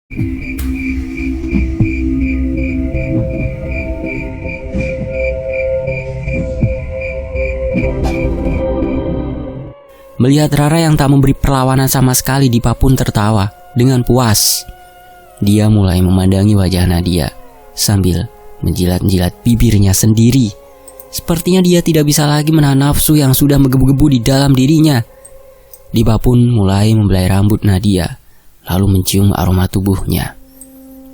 Melihat Rara yang tak memberi perlawanan sama sekali, Dipa pun tertawa dengan puas. Dia mulai memandangi wajah Nadia sambil menjilat-jilat bibirnya sendiri. Sepertinya dia tidak bisa lagi menahan nafsu yang sudah menggebu-gebu di dalam dirinya. Dipa pun mulai membelai rambut Nadia, lalu mencium aroma tubuhnya.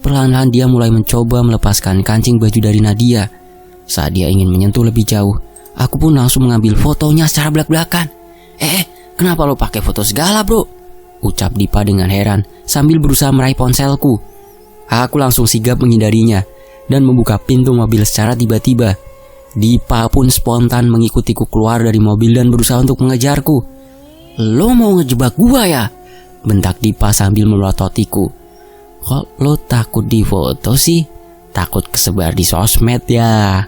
Perlahan-lahan dia mulai mencoba melepaskan kancing baju dari Nadia. Saat dia ingin menyentuh lebih jauh, aku pun langsung mengambil fotonya secara belak-belakan. Kenapa lo pakai foto segala, bro? Ucap Dipa dengan heran sambil berusaha meraih ponselku. Aku langsung sigap menghindarinya dan membuka pintu mobil secara tiba-tiba. Dipa pun spontan mengikutiku keluar dari mobil dan berusaha untuk mengejarku. Lo mau ngejebak gua ya? Bentak Dipa sambil melototiku. Kok lo takut difoto sih? Takut kesebar di sosmed ya?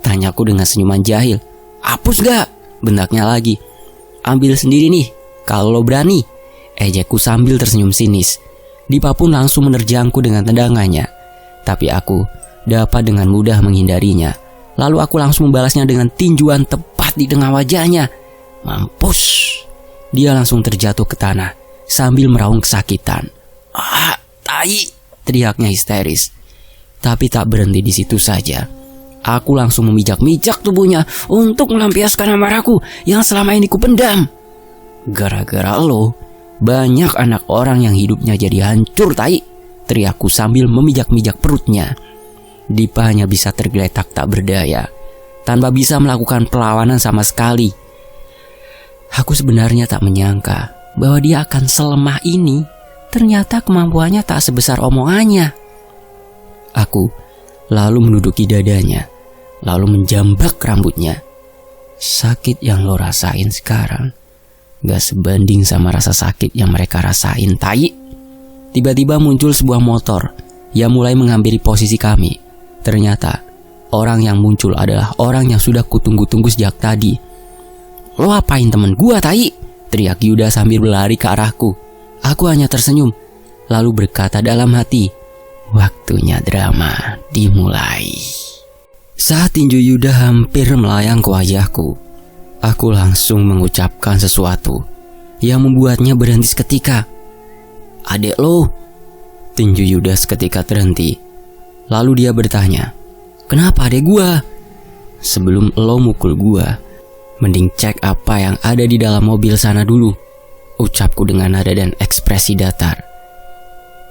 Tanyaku dengan senyuman jahil. Hapus gak? Bentaknya lagi. Ambil sendiri nih, kalau lo berani. Ejekku sambil tersenyum sinis. Dipa pun langsung menerjangku dengan tendangannya. Tapi aku dapat dengan mudah menghindarinya. Lalu aku langsung membalasnya dengan tinjuan tepat di tengah wajahnya. Mampus. Dia langsung terjatuh ke tanah sambil meraung kesakitan. Tai, teriaknya histeris. Tapi tak berhenti di situ saja. Aku langsung memijak-mijak tubuhnya untuk melampiaskan amarahku yang selama ini kupendam. Gara-gara lo, banyak anak orang yang hidupnya jadi hancur, tai, teriakku sambil memijak-mijak perutnya. Dipa hanya bisa tergeletak tak berdaya, tanpa bisa melakukan perlawanan sama sekali. Aku sebenarnya tak menyangka bahwa dia akan selemah ini. Ternyata kemampuannya tak sebesar omongannya. Aku lalu menduduki dadanya, lalu menjambak rambutnya. Sakit yang lo rasain sekarang gak sebanding sama rasa sakit yang mereka rasain, tai. Tiba-tiba muncul sebuah motor yang mulai menghampiri posisi kami. Ternyata orang yang muncul adalah orang yang sudah kutunggu-tunggu sejak tadi. Lo apain temen gua, tai? Teriak Yuda sambil berlari ke arahku. Aku hanya tersenyum, lalu berkata dalam hati, waktunya drama dimulai. Saat tinju Yuda hampir melayang ke wajahku, aku langsung mengucapkan sesuatu yang membuatnya berhenti seketika. Adek lo. Tinju Yuda seketika terhenti. Lalu dia bertanya, kenapa adek gua? Sebelum lo mukul gua, mending cek apa yang ada di dalam mobil sana dulu, ucapku dengan nada dan ekspresi datar.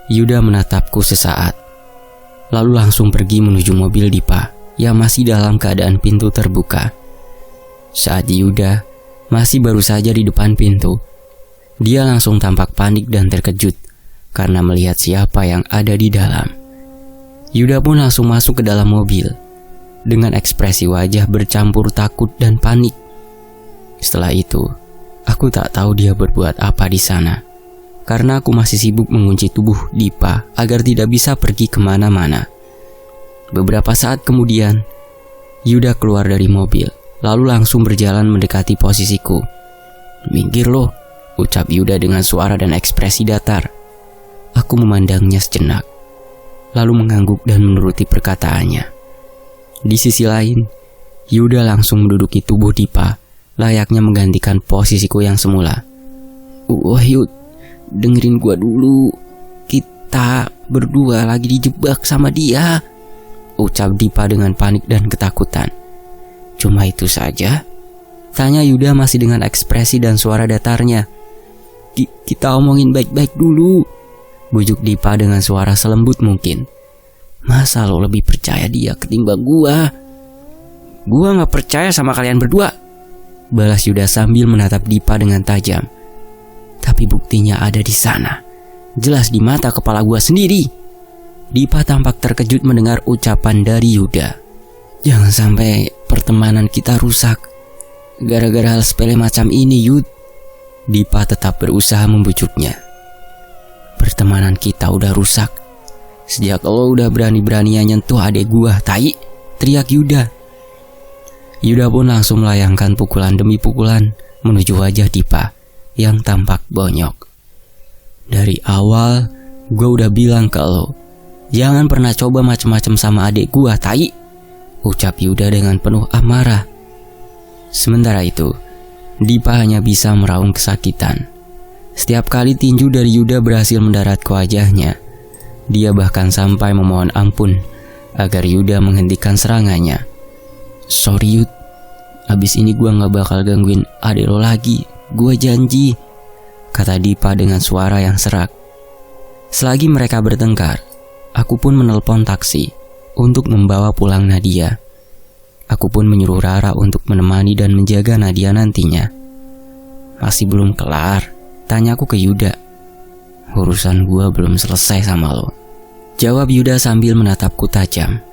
Yuda menatapku sesaat, lalu langsung pergi menuju mobil Dipa yang masih dalam keadaan pintu terbuka. Saat Yuda masih baru saja di depan pintu, dia langsung tampak panik dan terkejut karena melihat siapa yang ada di dalam. Yuda pun langsung masuk ke dalam mobil dengan ekspresi wajah bercampur takut dan panik. Setelah itu, aku tak tahu dia berbuat apa di sana, karena aku masih sibuk mengunci tubuh Dipa agar tidak bisa pergi kemana-mana. Beberapa saat kemudian, Yuda keluar dari mobil, lalu langsung berjalan mendekati posisiku. Minggir lo, ucap Yuda dengan suara dan ekspresi datar. Aku memandangnya sejenak, lalu mengangguk dan menuruti perkataannya. Di sisi lain, Yuda langsung menduduki tubuh Dipa, layaknya menggantikan posisiku yang semula. Yud, dengerin gua dulu. Kita berdua lagi dijebak sama dia, ucap Dipa dengan panik dan ketakutan. Cuma itu saja? Tanya Yuda masih dengan ekspresi dan suara datarnya. Kita omongin baik-baik dulu, bujuk Dipa dengan suara selembut mungkin. Masa lo lebih percaya dia ketimbang gua? Gua gak percaya sama kalian berdua, balas Yuda sambil menatap Dipa dengan tajam. Tapi buktinya ada di sana, jelas di mata kepala gua sendiri. Dipa tampak terkejut mendengar ucapan dari Yuda. Jangan sampai pertemanan kita rusak gara-gara hal sepele macam ini, Yud. Dipa tetap berusaha membujuknya. Pertemanan kita udah rusak sejak lo udah berani-beraninya nyentuh adek gua, tai, teriak Yuda. Yuda pun langsung melayangkan pukulan demi pukulan menuju wajah Dipa yang tampak bonyok. Dari awal Gue udah bilang ke lo, jangan pernah coba macem-macem sama adik gue, tai, ucap Yuda dengan penuh amarah. Sementara itu, Dipa hanya bisa meraung kesakitan. Setiap kali tinju dari Yuda berhasil mendarat ke wajahnya, dia bahkan sampai memohon ampun agar Yuda menghentikan serangannya. Sorry Yud, abis ini gue gak bakal gangguin adik lo lagi, gue janji, kata Dipa dengan suara yang serak. Selagi mereka bertengkar, aku pun menelpon taksi untuk membawa pulang Nadia. Aku pun menyuruh Rara untuk menemani dan menjaga Nadia nantinya. Masih belum kelar, tanyaku ke Yuda. Urusan gua belum selesai sama lo, jawab Yuda sambil menatapku tajam.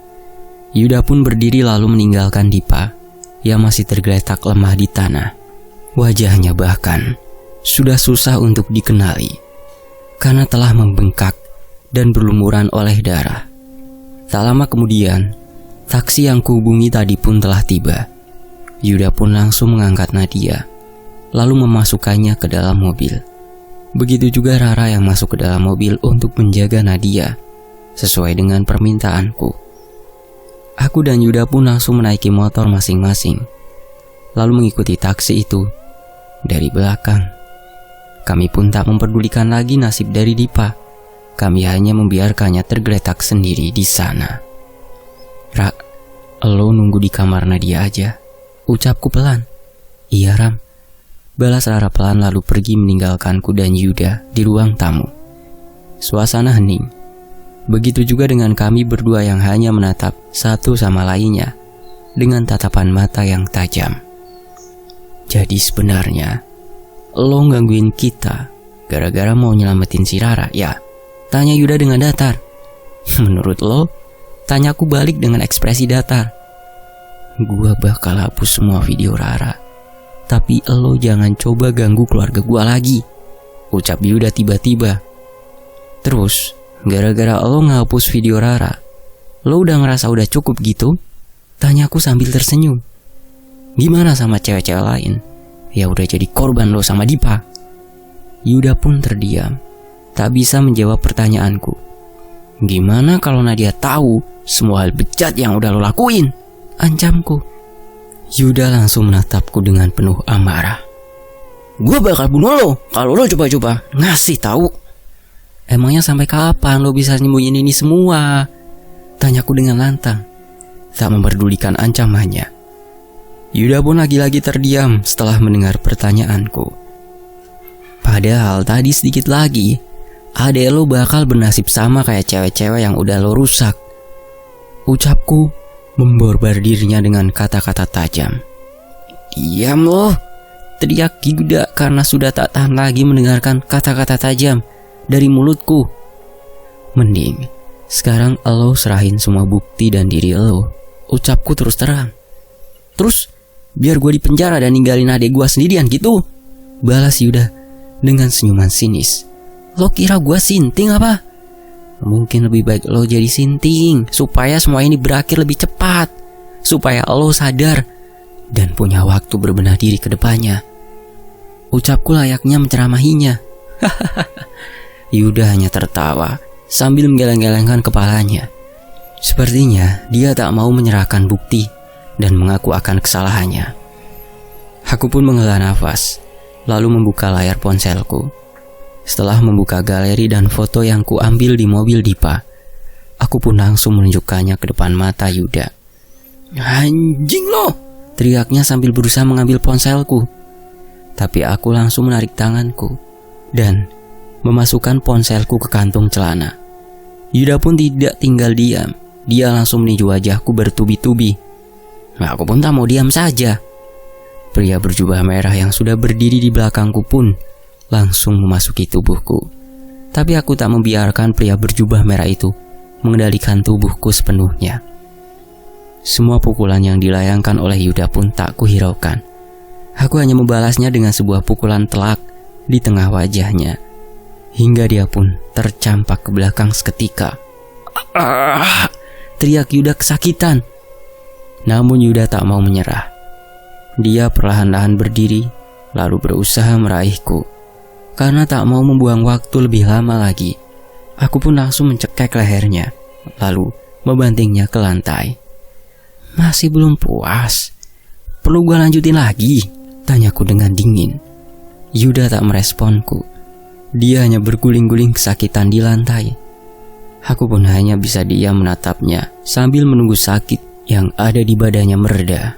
Yuda pun berdiri lalu meninggalkan Dipa yang masih tergeletak lemah di tanah. Wajahnya bahkan sudah susah untuk dikenali karena telah membengkak dan berlumuran oleh darah. Tak lama kemudian, taksi yang kuhubungi tadi pun telah tiba. Yuda pun langsung mengangkat Nadia, lalu memasukkannya ke dalam mobil. Begitu juga Rara yang masuk ke dalam mobil untuk menjaga Nadia, sesuai dengan permintaanku. Aku dan Yuda pun langsung menaiki motor masing-masing, lalu mengikuti taksi itu dari belakang. Kami pun tak memperdulikan lagi nasib dari Dipa. Kami hanya membiarkannya tergeletak sendiri di sana. Ra, lo nunggu di kamar Nadia aja, ucapku pelan. Iya Ram, balas Rara pelan lalu pergi meninggalkanku dan Yuda di ruang tamu. Suasana hening. Begitu juga dengan kami berdua yang hanya menatap satu sama lainnya dengan tatapan mata yang tajam. Jadi sebenarnya lo gangguin kita gara-gara mau nyelamatin si Rara, ya? Tanya Yuda dengan datar. Menurut lo? Tanyaku balik dengan ekspresi datar. Gua bakal hapus semua video Rara, tapi lo jangan coba ganggu keluarga gua lagi, ucap Yuda tiba-tiba. Terus, gara-gara lo ngehapus video Rara, lo udah ngerasa udah cukup gitu? Tanyaku sambil tersenyum. Gimana sama cewek-cewek lain? Ya udah jadi korban lo sama Dipa. Yuda pun terdiam, tak bisa menjawab pertanyaanku. Gimana kalau Nadia tahu semua hal bejat yang udah lo lakuin? Ancamku. Yuda langsung menatapku dengan penuh amarah. Gue bakal bunuh lo kalau lo coba-coba ngasih tahu. Emangnya sampai kapan lo bisa nyembunyiin ini semua? Tanyaku dengan lantang, tak memperdulikan ancamannya. Yuda pun lagi-lagi terdiam setelah mendengar pertanyaanku. Padahal tadi sedikit lagi adek lo bakal bernasib sama kayak cewek-cewek yang udah lo rusak. Ucapku memborbardirnya dengan kata-kata tajam. Diam lo, teriak Yuda karena sudah tak tahan lagi mendengarkan kata-kata tajam dari mulutku. Mending sekarang lo serahin semua bukti dan diri lo, ucapku terus terang. Terus biar gue dipenjara dan ninggalin adik gue sendirian gitu? Balas Yuda dengan senyuman sinis. Lo kira gue sinting apa? Mungkin lebih baik lo jadi sinting supaya semua ini berakhir lebih cepat, supaya lo sadar dan punya waktu berbenah diri ke depannya, ucapku layaknya menceramahinya. Yuda hanya tertawa sambil menggeleng-gelengkan kepalanya. Sepertinya dia tak mau menyerahkan bukti dan mengaku akan kesalahannya. Aku pun menghela nafas, lalu membuka layar ponselku. Setelah membuka galeri dan foto yang kuambil di mobil Dipa, aku pun langsung menunjukkannya ke depan mata Yuda. Anjing lo, teriaknya sambil berusaha mengambil ponselku. Tapi aku langsung menarik tanganku dan memasukkan ponselku ke kantung celana. Yuda pun tidak tinggal diam. Dia langsung meninju wajahku bertubi-tubi. Aku pun tak mau diam saja. Pria berjubah merah yang sudah berdiri di belakangku pun langsung memasuki tubuhku. Tapi aku tak membiarkan pria berjubah merah itu mengendalikan tubuhku sepenuhnya. Semua pukulan yang dilayangkan oleh Yuda pun tak kuhiraukan. Aku hanya membalasnya dengan sebuah pukulan telak di tengah wajahnya, hingga dia pun tercampak ke belakang seketika. Teriak Yuda kesakitan. Namun Yuda tak mau menyerah. Dia perlahan-lahan berdiri lalu berusaha meraihku. Karena tak mau membuang waktu lebih lama lagi, Aku pun langsung mencekek lehernya, lalu membantingnya ke lantai. Masih belum puas? Perlu gua lanjutin lagi? Tanyaku dengan dingin. Yuda tak meresponku. Dia hanya berguling-guling kesakitan di lantai. Aku pun hanya bisa diam menatapnya sambil menunggu sakit yang ada di badannya mereda.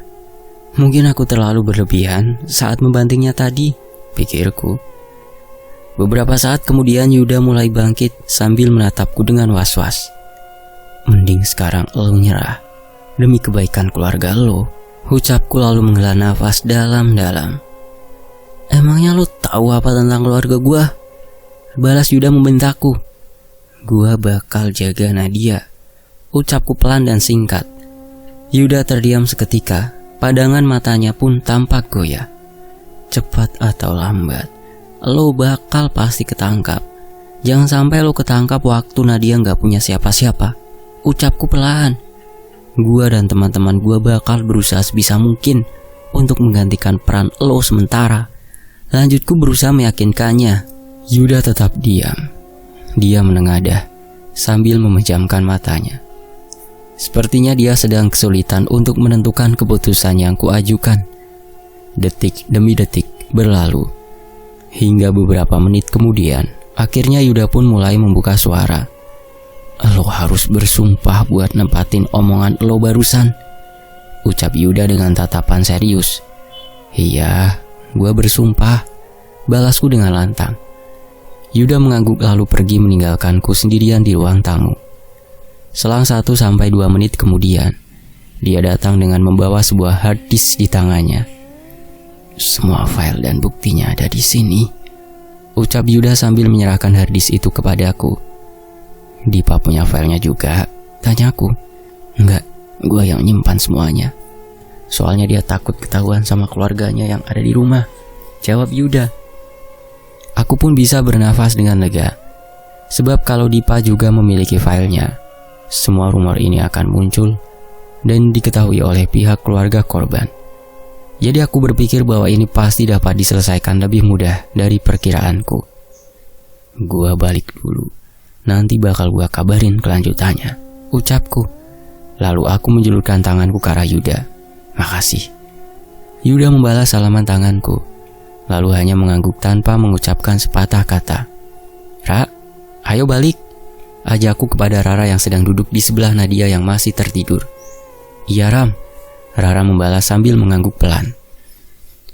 Mungkin aku terlalu berlebihan saat membantingnya tadi, pikirku. Beberapa saat kemudian Yuda mulai bangkit sambil menatapku dengan was-was. Mending sekarang lo nyerah. Demi kebaikan keluarga lo, ucapku lalu menghela nafas dalam-dalam. Emangnya lo tahu apa tentang keluarga gua? Balas Yuda membentakku. Gua bakal jaga Nadia, ucapku pelan dan singkat. Yuda terdiam seketika, padangan matanya pun tampak goyah. Cepat atau lambat, lo bakal pasti ketangkap. Jangan sampai lo ketangkap waktu Nadia gak punya siapa-siapa, ucapku pelan. Gua dan teman-teman gua bakal berusaha sebisa mungkin untuk menggantikan peran lo sementara. Lanjutku berusaha meyakinkannya. Yuda tetap diam. Dia menengadah sambil memejamkan matanya. Sepertinya dia sedang kesulitan untuk menentukan keputusan yang kuajukan. Detik demi detik berlalu. Hingga beberapa menit kemudian, akhirnya Yuda pun mulai membuka suara. Lo harus bersumpah buat nempatin omongan lo barusan, ucap Yuda dengan tatapan serius. Iya, gue bersumpah, balasku dengan lantang. Yuda mengangguk lalu pergi meninggalkanku sendirian di ruang tamu. Selang 1-2 menit kemudian, dia datang dengan membawa sebuah hard disk di tangannya. Semua file dan buktinya ada di sini, ucap Yuda sambil menyerahkan hard disk itu kepadaku. Dipa punya filenya juga, tanyaku. Enggak, gue yang nyimpan semuanya. Soalnya dia takut ketahuan sama keluarganya yang ada di rumah, jawab Yuda. Aku pun bisa bernafas dengan lega. Sebab kalau Dipa juga memiliki filenya, semua rumor ini akan muncul dan diketahui oleh pihak keluarga korban. Jadi aku berpikir bahwa ini pasti dapat diselesaikan lebih mudah dari perkiraanku. Gua balik dulu, nanti bakal gua kabarin kelanjutannya, ucapku. Lalu aku menjulurkan tanganku ke arah Yuda. Makasih. Yuda membalas salaman tanganku, lalu hanya mengangguk tanpa mengucapkan sepatah kata. Ra, ayo balik, ajakku kepada Rara yang sedang duduk di sebelah Nadia yang masih tertidur. Iya Ram, Rara membalas sambil mengangguk pelan.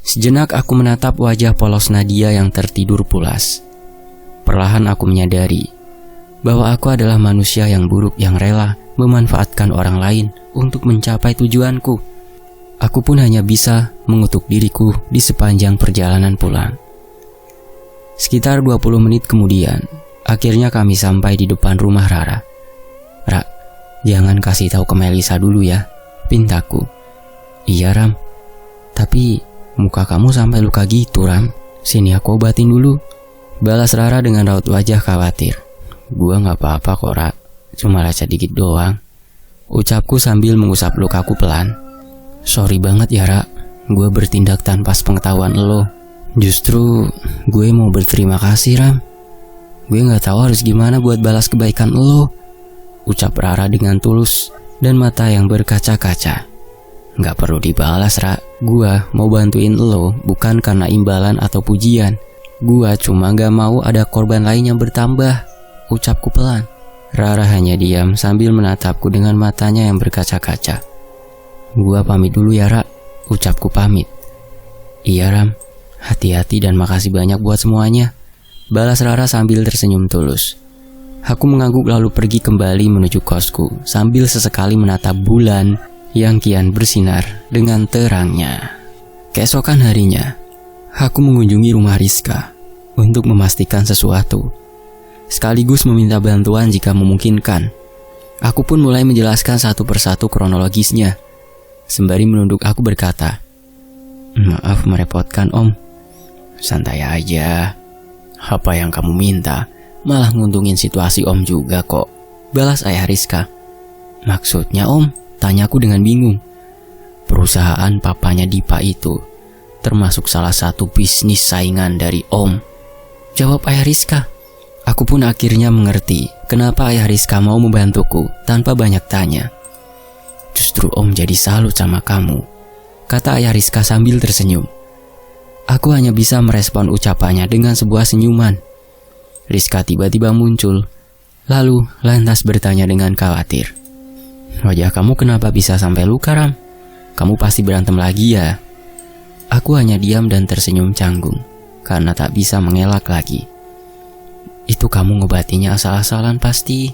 Sejenak aku menatap wajah polos Nadia yang tertidur pulas. Perlahan aku menyadari bahwa aku adalah manusia yang buruk yang rela memanfaatkan orang lain untuk mencapai tujuanku. Aku pun hanya bisa mengutuk diriku di sepanjang perjalanan pulang. Sekitar 20 menit kemudian, akhirnya kami sampai di depan rumah Rara. Ra, jangan kasih tahu ke Melisa dulu ya, pintaku. Iya Ram, tapi muka kamu sampai luka gitu Ram. Sini aku obatin dulu, balas Rara dengan raut wajah khawatir. Gua gak apa-apa kok Ra, cuma lecet dikit doang, ucapku sambil mengusap lukaku pelan. Sorry banget ya Ra, gue bertindak tanpa sepengetahuan lo. Justru gue mau berterima kasih Ram. Gue gak tahu harus gimana buat balas kebaikan lo, ucap Rara dengan tulus dan mata yang berkaca-kaca. Gak perlu dibalas Ra, gue mau bantuin lo bukan karena imbalan atau pujian. Gue cuma gak mau ada korban lain yang bertambah, ucapku pelan. Rara hanya diam sambil menatapku dengan matanya yang berkaca-kaca. Gua pamit dulu ya Ra, ucapku pamit. Iya Ram, hati-hati dan makasih banyak buat semuanya, balas Rara sambil tersenyum tulus. Aku mengangguk lalu pergi kembali menuju kosku sambil sesekali menatap bulan yang kian bersinar dengan terangnya. Keesokan harinya, aku mengunjungi rumah Rizka untuk memastikan sesuatu, sekaligus meminta bantuan jika memungkinkan. Aku pun mulai menjelaskan satu persatu kronologisnya. Sembari menunduk aku berkata, maaf merepotkan Om. Santai aja, apa yang kamu minta malah nguntungin situasi Om juga kok, balas ayah Rizka. Maksudnya Om? Tanyaku dengan bingung. Perusahaan papanya Dipa itu termasuk salah satu bisnis saingan dari Om, jawab ayah Rizka. Aku pun akhirnya mengerti kenapa ayah Rizka mau membantuku tanpa banyak tanya. Justru Om jadi salut sama kamu, kata ayah Rizka sambil tersenyum. Aku hanya bisa merespon ucapannya dengan sebuah senyuman. Rizka tiba-tiba muncul, lalu lantas bertanya dengan khawatir. Wajah kamu kenapa bisa sampai luka, Ram? Kamu pasti berantem lagi ya? Aku hanya diam dan tersenyum canggung, karena tak bisa mengelak lagi. Itu kamu ngobatinya asal-asalan pasti,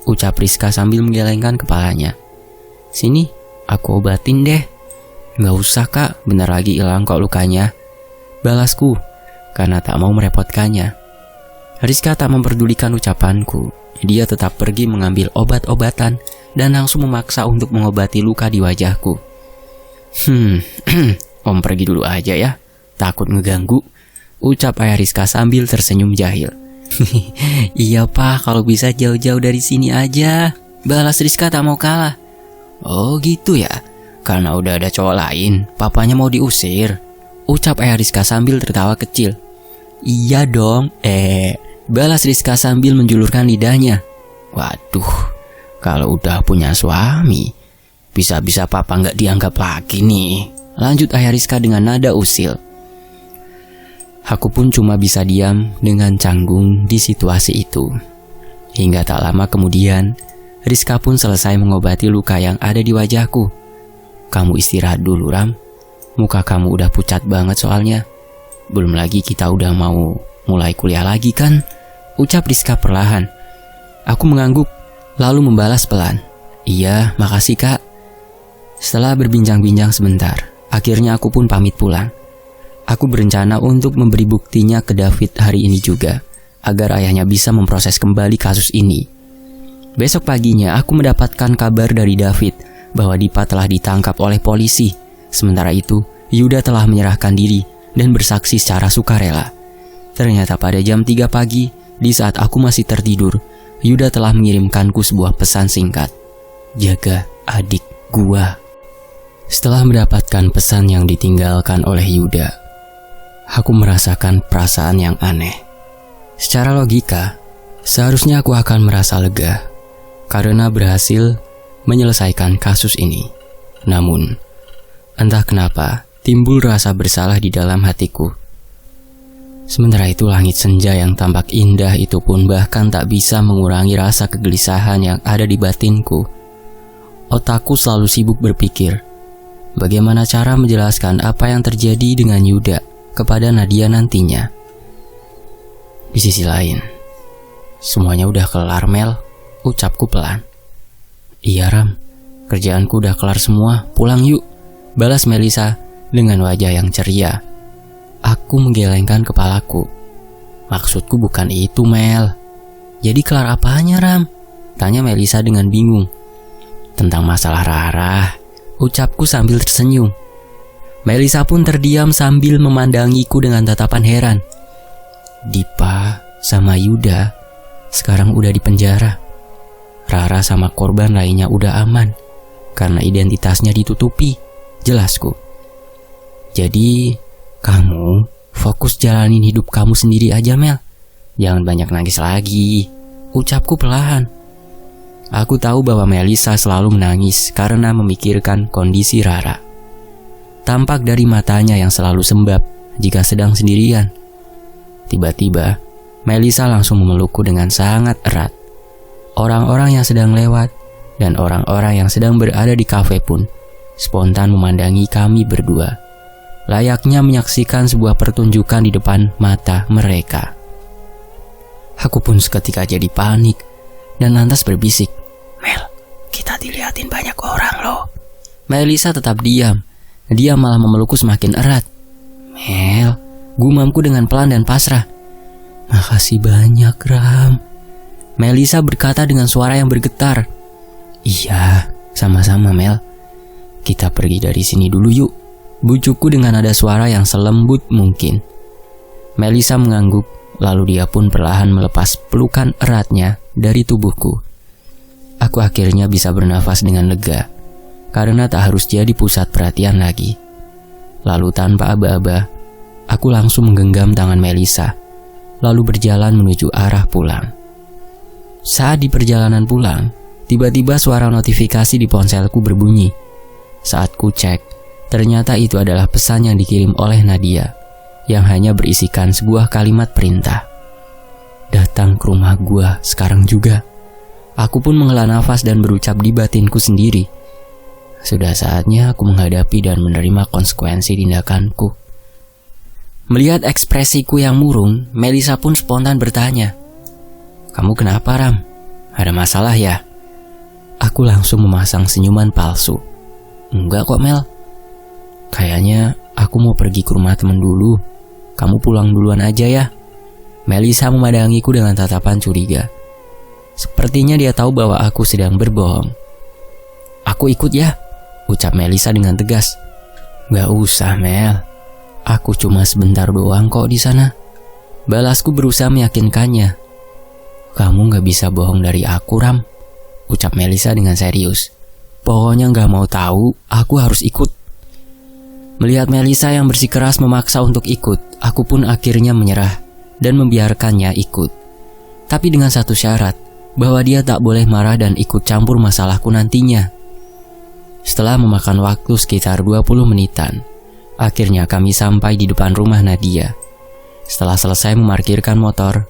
ucap Rizka sambil menggelengkan kepalanya. Sini, aku obatin deh. Gak usah kak, bentar lagi hilang kok lukanya, balasku, karena tak mau merepotkannya. Rizka tak memperdulikan ucapanku. Dia tetap pergi mengambil obat-obatan dan langsung memaksa untuk mengobati luka di wajahku. Om pergi dulu aja ya, takut ngeganggu, ucap ayah Rizka sambil tersenyum jahil. Iya pak, kalau bisa jauh-jauh dari sini aja, balas Rizka tak mau kalah. Oh gitu ya, karena udah ada cowok lain, papanya mau diusir, ucap ayah Rizka sambil tertawa kecil. Iya dong, balas Rizka sambil menjulurkan lidahnya. Waduh, kalau udah punya suami, bisa-bisa papa nggak dianggap lagi nih, lanjut ayah Rizka dengan nada usil. Aku pun cuma bisa diam dengan canggung di situasi itu. Hingga tak lama kemudian, Rizka pun selesai mengobati luka yang ada di wajahku. Kamu istirahat dulu, Ram. Muka kamu udah pucat banget soalnya. Belum lagi kita udah mau mulai kuliah lagi kan? Ucap Rizka perlahan. Aku mengangguk, lalu membalas pelan. Iya, makasih kak. Setelah berbincang-bincang sebentar, akhirnya aku pun pamit pulang. Aku berencana untuk memberi buktinya ke David hari ini juga, agar ayahnya bisa memproses kembali kasus ini. Besok paginya aku mendapatkan kabar dari David bahwa Dipa telah ditangkap oleh polisi. Sementara itu, Yuda telah menyerahkan diri dan bersaksi secara sukarela. Ternyata pada jam 3 pagi, di saat aku masih tertidur, Yuda telah mengirimkanku sebuah pesan singkat. Jaga adik gua. Setelah mendapatkan pesan yang ditinggalkan oleh Yuda, aku merasakan perasaan yang aneh. Secara logika, seharusnya aku akan merasa lega karena berhasil menyelesaikan kasus ini. Namun, entah kenapa timbul rasa bersalah di dalam hatiku. Sementara itu langit senja yang tampak indah itu pun bahkan tak bisa mengurangi rasa kegelisahan yang ada di batinku. Otakku selalu sibuk berpikir, bagaimana cara menjelaskan apa yang terjadi dengan Yuda kepada Nadia nantinya. Di sisi lain, semuanya udah kelar Mel, ucapku pelan. Iya Ram, kerjaanku udah kelar semua, pulang yuk, balas Melisa dengan wajah yang ceria. Aku menggelengkan kepalaku. Maksudku bukan itu Mel. Jadi kelar apanya Ram? Tanya Melisa dengan bingung. Tentang masalah Rara, ucapku sambil tersenyum. Melisa pun terdiam sambil memandangiku dengan tatapan heran. Dipa sama Yuda sekarang udah di penjara. Rara sama korban lainnya udah aman karena identitasnya ditutupi, jelasku. Jadi kamu fokus jalanin hidup kamu sendiri aja Mel. Jangan banyak nangis lagi, ucapku perlahan. Aku tahu bahwa Melisa selalu menangis karena memikirkan kondisi Rara. Tampak dari matanya yang selalu sembab jika sedang sendirian. Tiba-tiba, Melisa langsung memelukku dengan sangat erat. Orang-orang yang sedang lewat dan orang-orang yang sedang berada di kafe pun spontan memandangi kami berdua, layaknya menyaksikan sebuah pertunjukan di depan mata mereka. Aku pun seketika jadi panik dan lantas berbisik, Mel, kita dilihatin banyak orang loh. Melisa tetap diam. Dia malah memelukku semakin erat. Mel, gumamku dengan pelan dan pasrah. Makasih banyak Ram, Melisa berkata dengan suara yang bergetar. Iya, sama-sama Mel. Kita pergi dari sini dulu yuk, bujukku dengan nada suara yang selembut mungkin. Melisa mengangguk, lalu dia pun perlahan melepas pelukan eratnya dari tubuhku. Aku akhirnya bisa bernafas dengan lega, karena tak harus jadi pusat perhatian lagi. Lalu tanpa aba-aba, aku langsung menggenggam tangan Melisa. lalu berjalan menuju arah pulang. Saat di perjalanan pulang, tiba-tiba suara notifikasi di ponselku berbunyi. Saat ku cek, ternyata itu adalah pesan yang dikirim oleh Nadia, yang hanya berisikan sebuah kalimat perintah. Datang ke rumah gua sekarang juga. Aku pun menghela nafas dan berucap di batinku sendiri. Sudah saatnya aku menghadapi dan menerima konsekuensi tindakanku. Melihat ekspresiku yang murung, Melisa pun spontan bertanya, "Kamu kenapa, Ram? Ada masalah ya?" Aku langsung memasang senyuman palsu. "Enggak kok, Mel. Kayaknya aku mau pergi ke rumah temen dulu. Kamu pulang duluan aja ya." Melisa memandangiku dengan tatapan curiga. Sepertinya dia tahu bahwa aku sedang berbohong. "Aku ikut ya," ucap Melisa dengan tegas. "Gak usah, Mel. Aku cuma sebentar doang kok di sana." Balasku berusaha meyakinkannya. "Kamu gak bisa bohong dari aku, Ram," ucap Melisa dengan serius. "Pokoknya gak mau tahu, aku harus ikut." Melihat Melisa yang bersikeras memaksa untuk ikut, aku pun akhirnya menyerah dan membiarkannya ikut. Tapi dengan satu syarat, bahwa dia tak boleh marah dan ikut campur masalahku nantinya. Setelah memakan waktu sekitar 20 menitan, akhirnya kami sampai di depan rumah Nadia. Setelah selesai memarkirkan motor,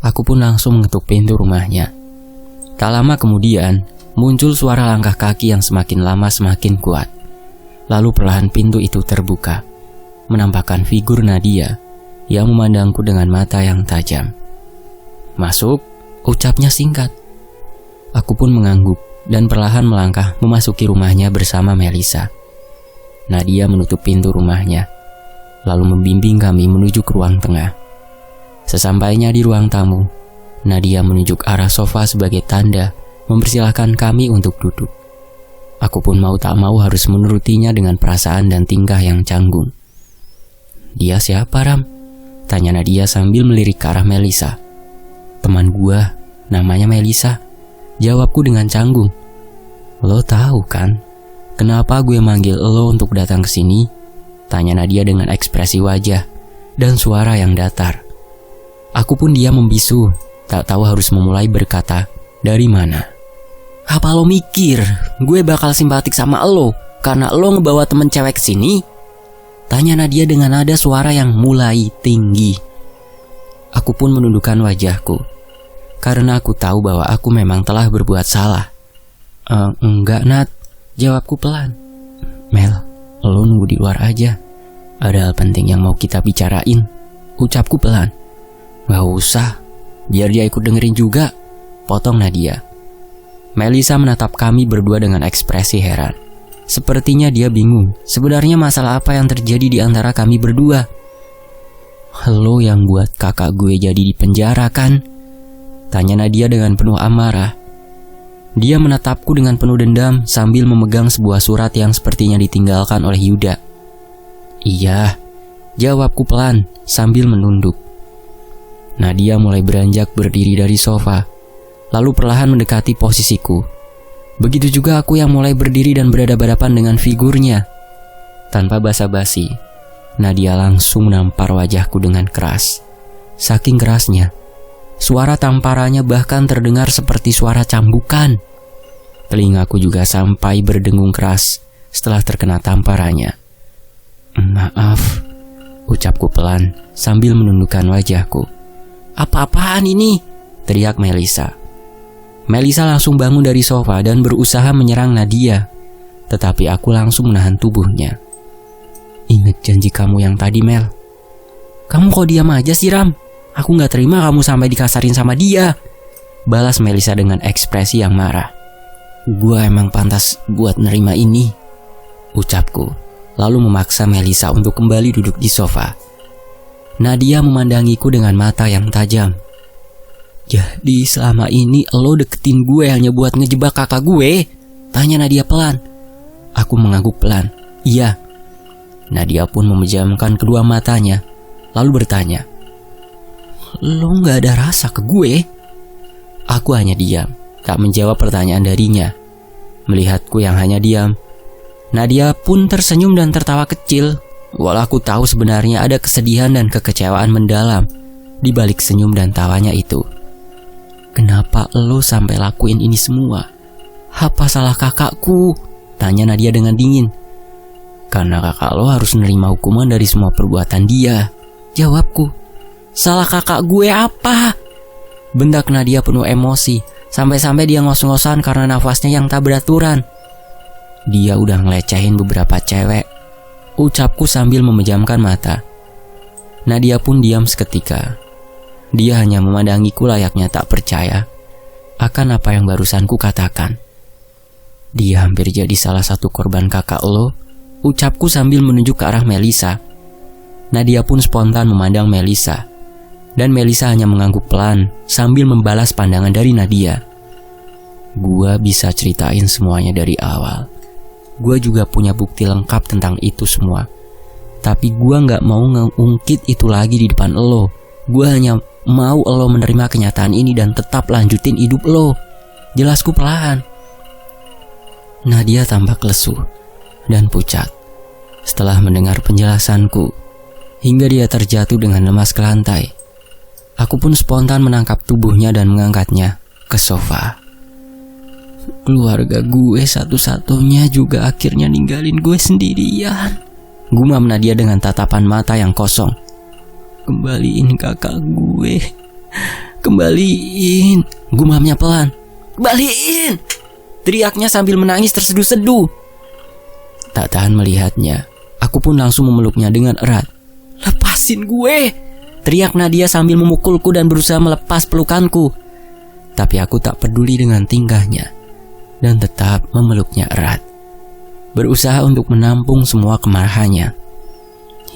aku pun langsung mengetuk pintu rumahnya. Tak lama kemudian, muncul suara langkah kaki yang semakin lama semakin kuat. Lalu perlahan pintu itu terbuka, menampakkan figur Nadia yang memandangku dengan mata yang tajam. "Masuk," ucapnya singkat. Aku pun mengangguk dan perlahan melangkah memasuki rumahnya bersama Melisa. Nadia menutup pintu rumahnya, lalu membimbing kami menuju ke ruang tengah. Sesampainya di ruang tamu, Nadia menunjuk arah sofa sebagai tanda mempersilahkan kami untuk duduk. Aku pun mau tak mau harus menurutinya dengan perasaan dan tingkah yang canggung. "Dia siapa, Ram?" tanya Nadia sambil melirik ke arah Melisa. "Teman gua, namanya Melisa," jawabku dengan canggung. "Lo tahu kan, kenapa gue manggil lo untuk datang ke sini?" tanya Nadia dengan ekspresi wajah dan suara yang datar. Aku pun diam membisu, tak tahu harus memulai berkata dari mana. "Apa lo mikir gue bakal simpatik sama lo karena lo ngebawa temen cewek ke sini?" tanya Nadia dengan nada suara yang mulai tinggi. Aku pun menundukkan wajahku, karena aku tahu bahwa aku memang telah berbuat salah. Enggak, Nat," jawabku pelan. "Mel, lo nunggu di luar aja. Ada hal penting yang mau kita bicarain," ucapku pelan. "Gak usah, biar dia ikut dengerin juga," potong Nadia. Melisa menatap kami berdua dengan ekspresi heran. Sepertinya dia bingung sebenarnya masalah apa yang terjadi di antara kami berdua. "Lo yang buat kakak gue jadi di penjara kan?" tanya Nadia dengan penuh amarah. Dia menatapku dengan penuh dendam sambil memegang sebuah surat yang sepertinya ditinggalkan oleh Yuda. "Iya," jawabku pelan sambil menunduk. Nadia mulai beranjak berdiri dari sofa, lalu perlahan mendekati posisiku. Begitu juga aku yang mulai berdiri dan berhadapan dengan figurnya. Tanpa basa-basi, Nadia langsung menampar wajahku dengan keras. Saking kerasnya, suara tamparannya bahkan terdengar seperti suara cambukan. Telingaku juga sampai berdengung keras setelah terkena tamparannya. "Maaf," ucapku pelan sambil menundukkan wajahku. "Apa-apaan ini?" teriak Melisa. Melisa langsung bangun dari sofa dan berusaha menyerang Nadia, tetapi aku langsung menahan tubuhnya. "Ingat janji kamu yang tadi, Mel." "Kamu kok diam aja sih, Ram? Aku gak terima kamu sampai dikasarin sama dia," balas Melisa dengan ekspresi yang marah. "Gua emang pantas buat nerima ini," ucapku, lalu memaksa Melisa untuk kembali duduk di sofa. Nadia memandangiku dengan mata yang tajam. "Jadi selama ini lo deketin gue hanya buat ngejebak kakak gue?" tanya Nadia pelan. Aku mengangguk pelan. "Iya." Nadia pun memejamkan kedua matanya, lalu bertanya, "Lo gak ada rasa ke gue?" Aku hanya diam, tak menjawab pertanyaan darinya. Melihatku yang hanya diam, Nadia pun tersenyum dan tertawa kecil. Walau aku tahu sebenarnya ada kesedihan dan kekecewaan mendalam di balik senyum dan tawanya itu. "Kenapa lo sampai lakuin ini semua? Apa salah kakakku?" tanya Nadia dengan dingin. "Karena kakak lo harus menerima hukuman dari semua perbuatan dia," jawabku. "Salah kakak gue apa?" bentak Nadia penuh emosi, sampai-sampai dia ngos-ngosan karena nafasnya yang tak beraturan. "Dia udah ngelecehin beberapa cewek," ucapku sambil memejamkan mata. Nadia pun diam seketika. Dia hanya memandangiku layaknya tak percaya akan apa yang barusan ku katakan. "Dia hampir jadi salah satu korban kakak lo," ucapku sambil menunjuk ke arah Melisa. Nadia pun spontan memandang Melisa, dan Melisa hanya mengangguk pelan sambil membalas pandangan dari Nadia. "Gua bisa ceritain semuanya dari awal. Gua juga punya bukti lengkap tentang itu semua. Tapi gua gak mau ngeungkit itu lagi di depan lo. Gua hanya mau lo menerima kenyataan ini dan tetap lanjutin hidup lo," jelasku perlahan. Nadia tampak lesu dan pucat setelah mendengar penjelasanku, hingga dia terjatuh dengan lemas ke lantai. Aku pun spontan menangkap tubuhnya dan mengangkatnya ke sofa. "Keluarga gue satu-satunya juga akhirnya ninggalin gue sendirian," gumam Nadia dengan tatapan mata yang kosong. "Kembaliin kakak gue, kembaliin," gumamnya pelan. "Kembaliin!" teriaknya sambil menangis terseduh-seduh. Tak tahan melihatnya, aku pun langsung memeluknya dengan erat. "Lepasin gue!" teriak Nadia sambil memukulku dan berusaha melepas pelukanku. Tapi aku tak peduli dengan tingkahnya dan tetap memeluknya erat, berusaha untuk menampung semua kemarahannya.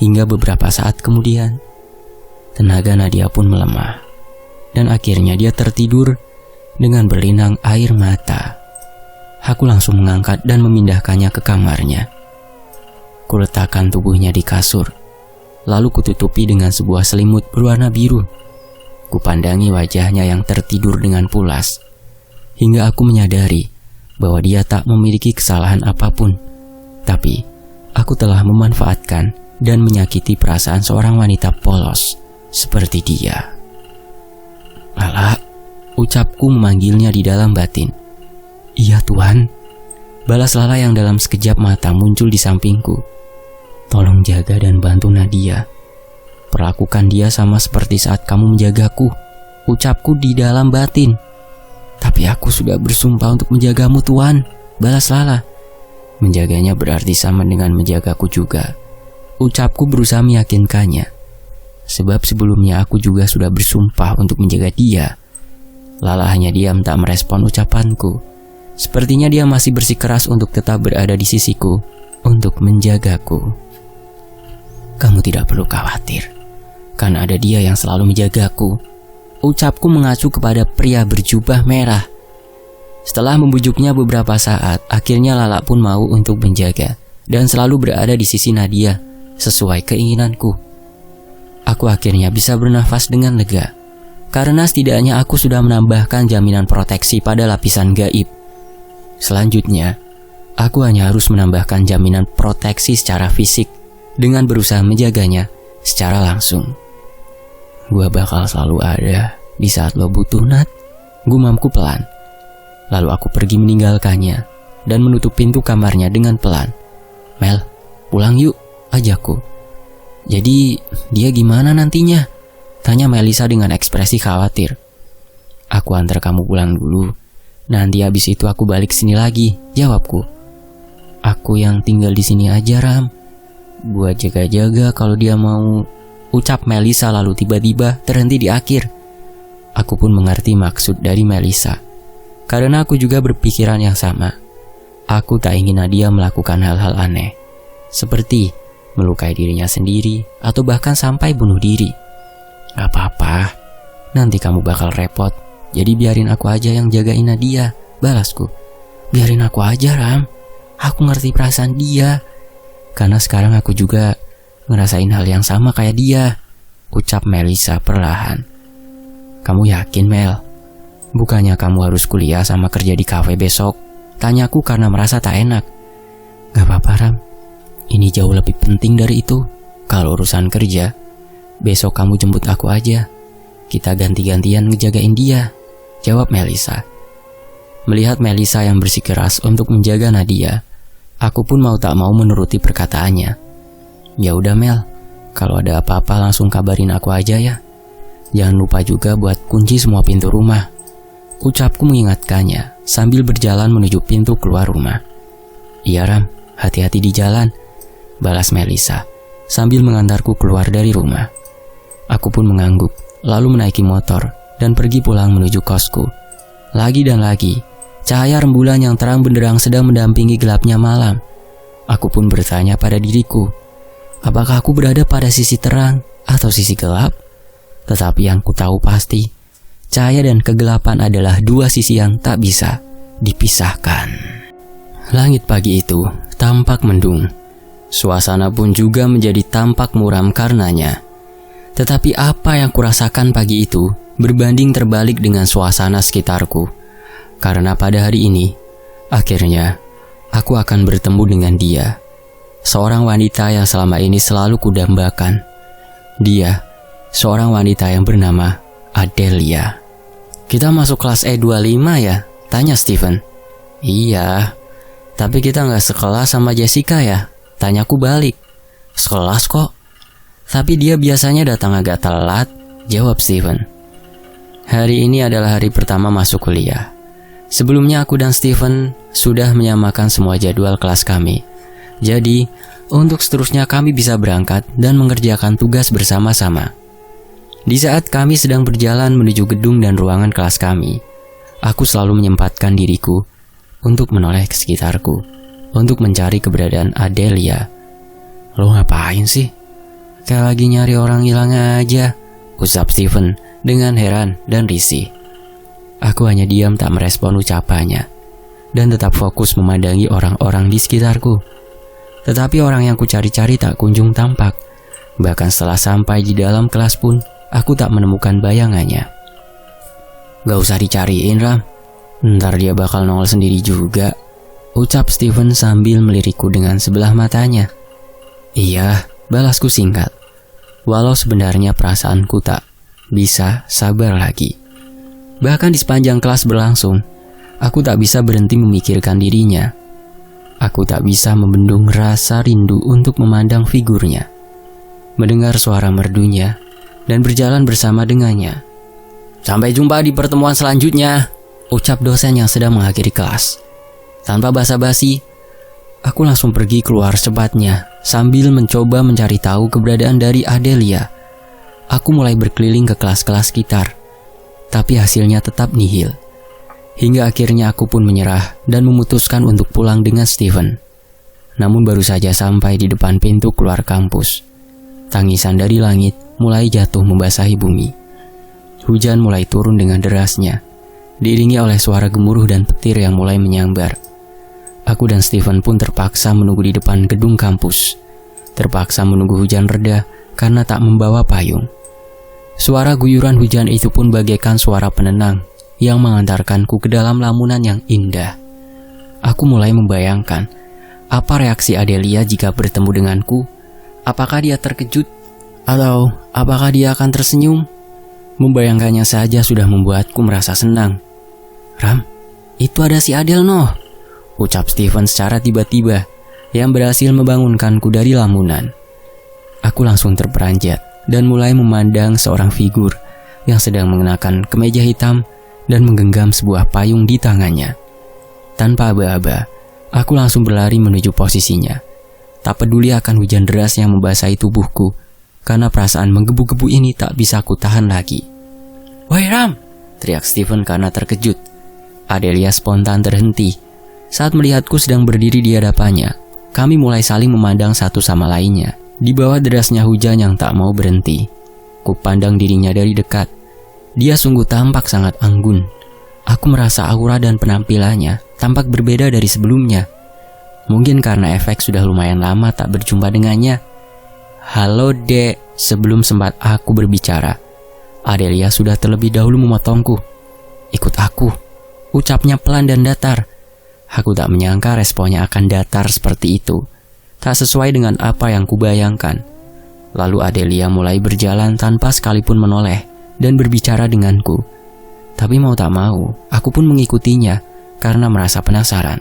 Hingga beberapa saat kemudian, tenaga Nadia pun melemah, dan akhirnya dia tertidur dengan berlinang air mata. Aku langsung mengangkat dan memindahkannya ke kamarnya. Kuletakkan tubuhnya di kasur, lalu kututupi dengan sebuah selimut berwarna biru. Kupandangi wajahnya yang tertidur dengan pulas, hingga aku menyadari bahwa dia tak memiliki kesalahan apapun. Tapi, aku telah memanfaatkan dan menyakiti perasaan seorang wanita polos seperti dia. "Lala," ucapku memanggilnya di dalam batin. "Iya Tuan," balas Lala yang dalam sekejap mata muncul di sampingku. "Tolong jaga dan bantu Nadia. Perlakukan dia sama seperti saat kamu menjagaku," ucapku di dalam batin. "Tapi aku sudah bersumpah untuk menjagamu Tuan," balas Lala. "Menjaganya berarti sama dengan menjagaku juga," ucapku berusaha meyakinkannya. Sebab sebelumnya aku juga sudah bersumpah untuk menjaga dia. Lala hanya diam tak merespon ucapanku. Sepertinya dia masih bersikeras untuk tetap berada di sisiku untuk menjagaku. "Kamu tidak perlu khawatir, karena ada dia yang selalu menjagaku," ucapku mengacu kepada pria berjubah merah. Setelah membujuknya beberapa saat, akhirnya Lala pun mau untuk menjaga dan selalu berada di sisi Nadia sesuai keinginanku. Aku akhirnya bisa bernafas dengan lega, karena setidaknya aku sudah menambahkan jaminan proteksi pada lapisan gaib. Selanjutnya, aku hanya harus menambahkan jaminan proteksi secara fisik dengan berusaha menjaganya secara langsung. "Gua bakal selalu ada di saat lo butuh, Nat," gumamku pelan. Lalu aku pergi meninggalkannya dan menutup pintu kamarnya dengan pelan. "Mel, pulang yuk," ajakku. "Jadi dia gimana nantinya?" tanya Melisa dengan ekspresi khawatir. "Aku antar kamu pulang dulu. Nanti habis itu aku balik sini lagi," jawabku. "Aku yang tinggal di sini aja, Ram. Buat jaga-jaga kalau dia mau," ucap Melisa lalu tiba-tiba terhenti di akhir. Aku pun mengerti maksud dari Melisa, karena aku juga berpikiran yang sama. Aku tak ingin Nadia melakukan hal-hal aneh, seperti melukai dirinya sendiri atau bahkan sampai bunuh diri. "Gak apa-apa, nanti kamu bakal repot. Jadi biarin aku aja yang jagain Nadia," balasku. "Biarin aku aja, Ram. Aku ngerti perasaan dia. Karena sekarang aku juga ngerasain hal yang sama kayak dia," ucap Melisa perlahan. "Kamu yakin, Mel? Bukannya kamu harus kuliah sama kerja di kafe besok?" tanyaku karena merasa tak enak. "Gak apa-apa, Ram. Ini jauh lebih penting dari itu. Kalau urusan kerja, besok kamu jemput aku aja. Kita ganti-gantian ngejagain dia, jawab Melisa. Melihat Melisa yang bersikeras untuk menjaga Nadia, aku pun mau tak mau menuruti perkataannya. Ya udah Mel, kalau ada apa-apa langsung kabarin aku aja ya. Jangan lupa juga buat kunci semua pintu rumah, ucapku mengingatkannya sambil berjalan menuju pintu keluar rumah. Iya Ram, hati-hati di jalan, balas Melisa sambil mengantarku keluar dari rumah. Aku pun mengangguk, lalu menaiki motor dan pergi pulang menuju kosku. Lagi dan lagi, cahaya rembulan yang terang benderang sedang mendampingi gelapnya malam. Aku pun bertanya pada diriku, apakah aku berada pada sisi terang atau sisi gelap? Tetapi yang ku tahu pasti, cahaya dan kegelapan adalah dua sisi yang tak bisa dipisahkan. Langit pagi itu tampak mendung. Suasana pun juga menjadi tampak muram karenanya. Tetapi apa yang kurasakan pagi itu berbanding terbalik dengan suasana sekitarku. Karena pada hari ini, akhirnya aku akan bertemu dengan dia. Seorang wanita yang selama ini selalu kudambakan. Dia seorang wanita yang bernama Adelia. Kita masuk kelas E25 ya? Tanya Steven. Iya, tapi kita gak sekelas sama Jessica ya? Tanyaku balik. Sekelas kok. Tapi dia biasanya datang agak telat, jawab Steven. Hari ini adalah hari pertama masuk kuliah. Sebelumnya aku dan Steven sudah menyamakan semua jadwal kelas kami. Jadi, untuk seterusnya kami bisa berangkat dan mengerjakan tugas bersama-sama. Di saat kami sedang berjalan menuju gedung dan ruangan kelas kami, aku selalu menyempatkan diriku untuk menoleh ke sekitarku, untuk mencari keberadaan Adelia. Lo ngapain sih? Kayak lagi nyari orang hilang aja, ucap Steven dengan heran dan risih. Aku hanya diam tak merespon ucapannya, dan tetap fokus memandangi orang-orang di sekitarku. Tetapi orang yang kucari-cari tak kunjung tampak. Bahkan setelah sampai di dalam kelas pun, aku tak menemukan bayangannya. Gak usah dicariin Ram, ntar dia bakal nongol sendiri juga, ucap Steven sambil melirikku dengan sebelah matanya. Iya, balasku singkat. Walau sebenarnya perasaanku tak bisa sabar lagi. Bahkan di sepanjang kelas berlangsung, aku tak bisa berhenti memikirkan dirinya. Aku tak bisa membendung rasa rindu untuk memandang figurnya, mendengar suara merdunya, dan berjalan bersama dengannya. Sampai jumpa di pertemuan selanjutnya, ucap dosen yang sedang mengakhiri kelas. Tanpa basa-basi, aku langsung pergi keluar secepatnya sambil mencoba mencari tahu keberadaan dari Adelia. Aku mulai berkeliling ke kelas-kelas sekitar, tapi hasilnya tetap nihil. Hingga akhirnya aku pun menyerah dan memutuskan untuk pulang dengan Steven. Namun baru saja sampai di depan pintu keluar kampus, tangisan dari langit mulai jatuh membasahi bumi. Hujan mulai turun dengan derasnya, diiringi oleh suara gemuruh dan petir yang mulai menyambar. Aku dan Steven pun terpaksa menunggu di depan gedung kampus. Terpaksa menunggu hujan reda karena tak membawa payung. Suara guyuran hujan itu pun bagaikan suara penenang yang mengantarkanku ke dalam lamunan yang indah. Aku mulai membayangkan apa reaksi Adelia jika bertemu denganku. Apakah dia terkejut? Atau apakah dia akan tersenyum? Membayangkannya saja sudah membuatku merasa senang. Ram, itu ada si Adel noh, ucap Steven secara tiba-tiba yang berhasil membangunkanku dari lamunan. Aku langsung terperanjat dan mulai memandang seorang figur yang sedang mengenakan kemeja hitam dan menggenggam sebuah payung di tangannya. Tanpa aba-aba, aku langsung berlari menuju posisinya. Tak peduli akan hujan deras yang membasahi tubuhku, karena perasaan menggebu-gebu ini tak bisa ku tahan lagi. Woi Ram, teriak Steven karena terkejut. Adelia spontan terhenti saat melihatku sedang berdiri di hadapannya. Kami mulai saling memandang satu sama lainnya. Di bawah derasnya hujan yang tak mau berhenti, ku pandang dirinya dari dekat. Dia sungguh tampak sangat anggun. Aku merasa aura dan penampilannya tampak berbeda dari sebelumnya. Mungkin karena efek sudah lumayan lama tak berjumpa dengannya. Halo Dek, sebelum sempat aku berbicara, Adelia sudah terlebih dahulu memotongku. Ikut aku, ucapnya pelan dan datar. Aku tak menyangka responnya akan datar seperti itu. Tak sesuai dengan apa yang kubayangkan. Lalu Adelia mulai berjalan tanpa sekalipun menoleh dan berbicara denganku. Tapi mau tak mau, aku pun mengikutinya karena merasa penasaran.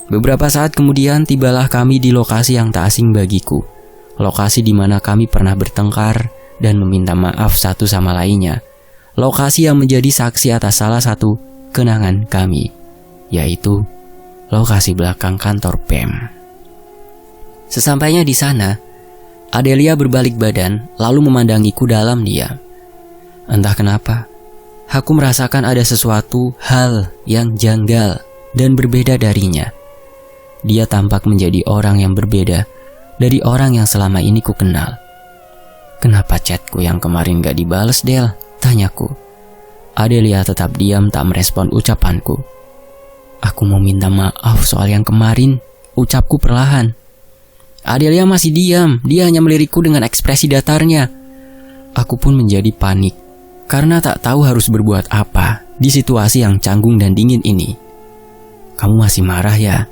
Beberapa saat kemudian tibalah kami di lokasi yang tak asing bagiku. Lokasi di mana kami pernah bertengkar dan meminta maaf satu sama lainnya. Lokasi yang menjadi saksi atas salah satu kenangan kami, yaitu lokasi belakang kantor PEM. Sesampainya di sana, Adelia berbalik badan lalu memandangiku dalam diam. Entah kenapa, aku merasakan ada sesuatu hal yang janggal dan berbeda darinya. Dia tampak menjadi orang yang berbeda dari orang yang selama ini ku kenal. "Kenapa chatku yang kemarin gak dibales, Del?" tanyaku. Adelia tetap diam tak merespon ucapanku. "Aku mau minta maaf soal yang kemarin," ucapku perlahan. Adelia masih diam, dia hanya melirikku dengan ekspresi datarnya. Aku pun menjadi panik, karena tak tahu harus berbuat apa di situasi yang canggung dan dingin ini. "Kamu masih marah ya?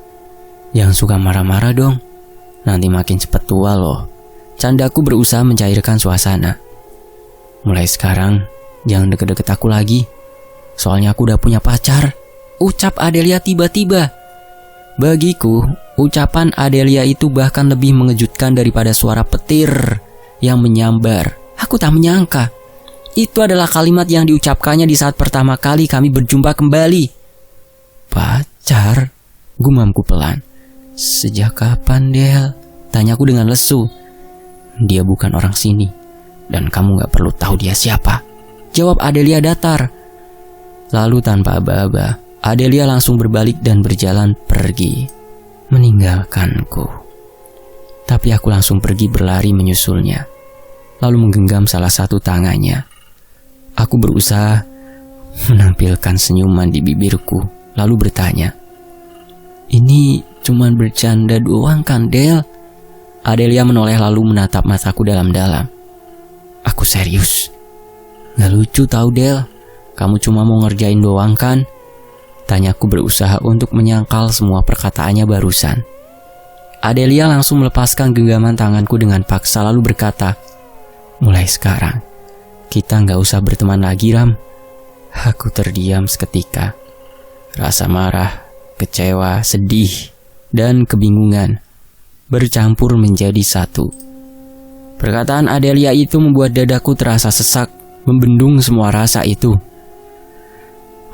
Jangan suka marah-marah dong. Nanti makin cepet tua loh." Candaku berusaha mencairkan suasana. "Mulai sekarang, jangan deket-deket aku lagi. Soalnya aku udah punya pacar," ucap Adelia tiba-tiba. Bagiku, ucapan Adelia itu bahkan lebih mengejutkan daripada suara petir yang menyambar. Aku tak menyangka itu adalah kalimat yang diucapkannya di saat pertama kali kami berjumpa kembali. "Pacar?" gumamku pelan. "Sejak kapan, Del?" tanyaku dengan lesu. "Dia bukan orang sini, dan kamu gak perlu tahu dia siapa," jawab Adelia datar. Lalu tanpa aba-aba, Adelia langsung berbalik dan berjalan pergi, meninggalkanku. Tapi aku langsung pergi berlari menyusulnya, lalu menggenggam salah satu tangannya. Aku berusaha menampilkan senyuman di bibirku, lalu bertanya, "Ini cuman bercanda doang kan, Del?" Adelia menoleh lalu menatap mataku dalam-dalam. "Aku serius." "Gak lucu tau, Del. Kamu cuma mau ngerjain doang kan?" tanyaku berusaha untuk menyangkal semua perkataannya barusan. Adelia langsung melepaskan genggaman tanganku dengan paksa lalu berkata, "Mulai sekarang, kita gak usah berteman lagi, Ram." Aku terdiam seketika. Rasa marah, kecewa, sedih, dan kebingungan bercampur menjadi satu. Perkataan Adelia itu membuat dadaku terasa sesak, membendung semua rasa itu.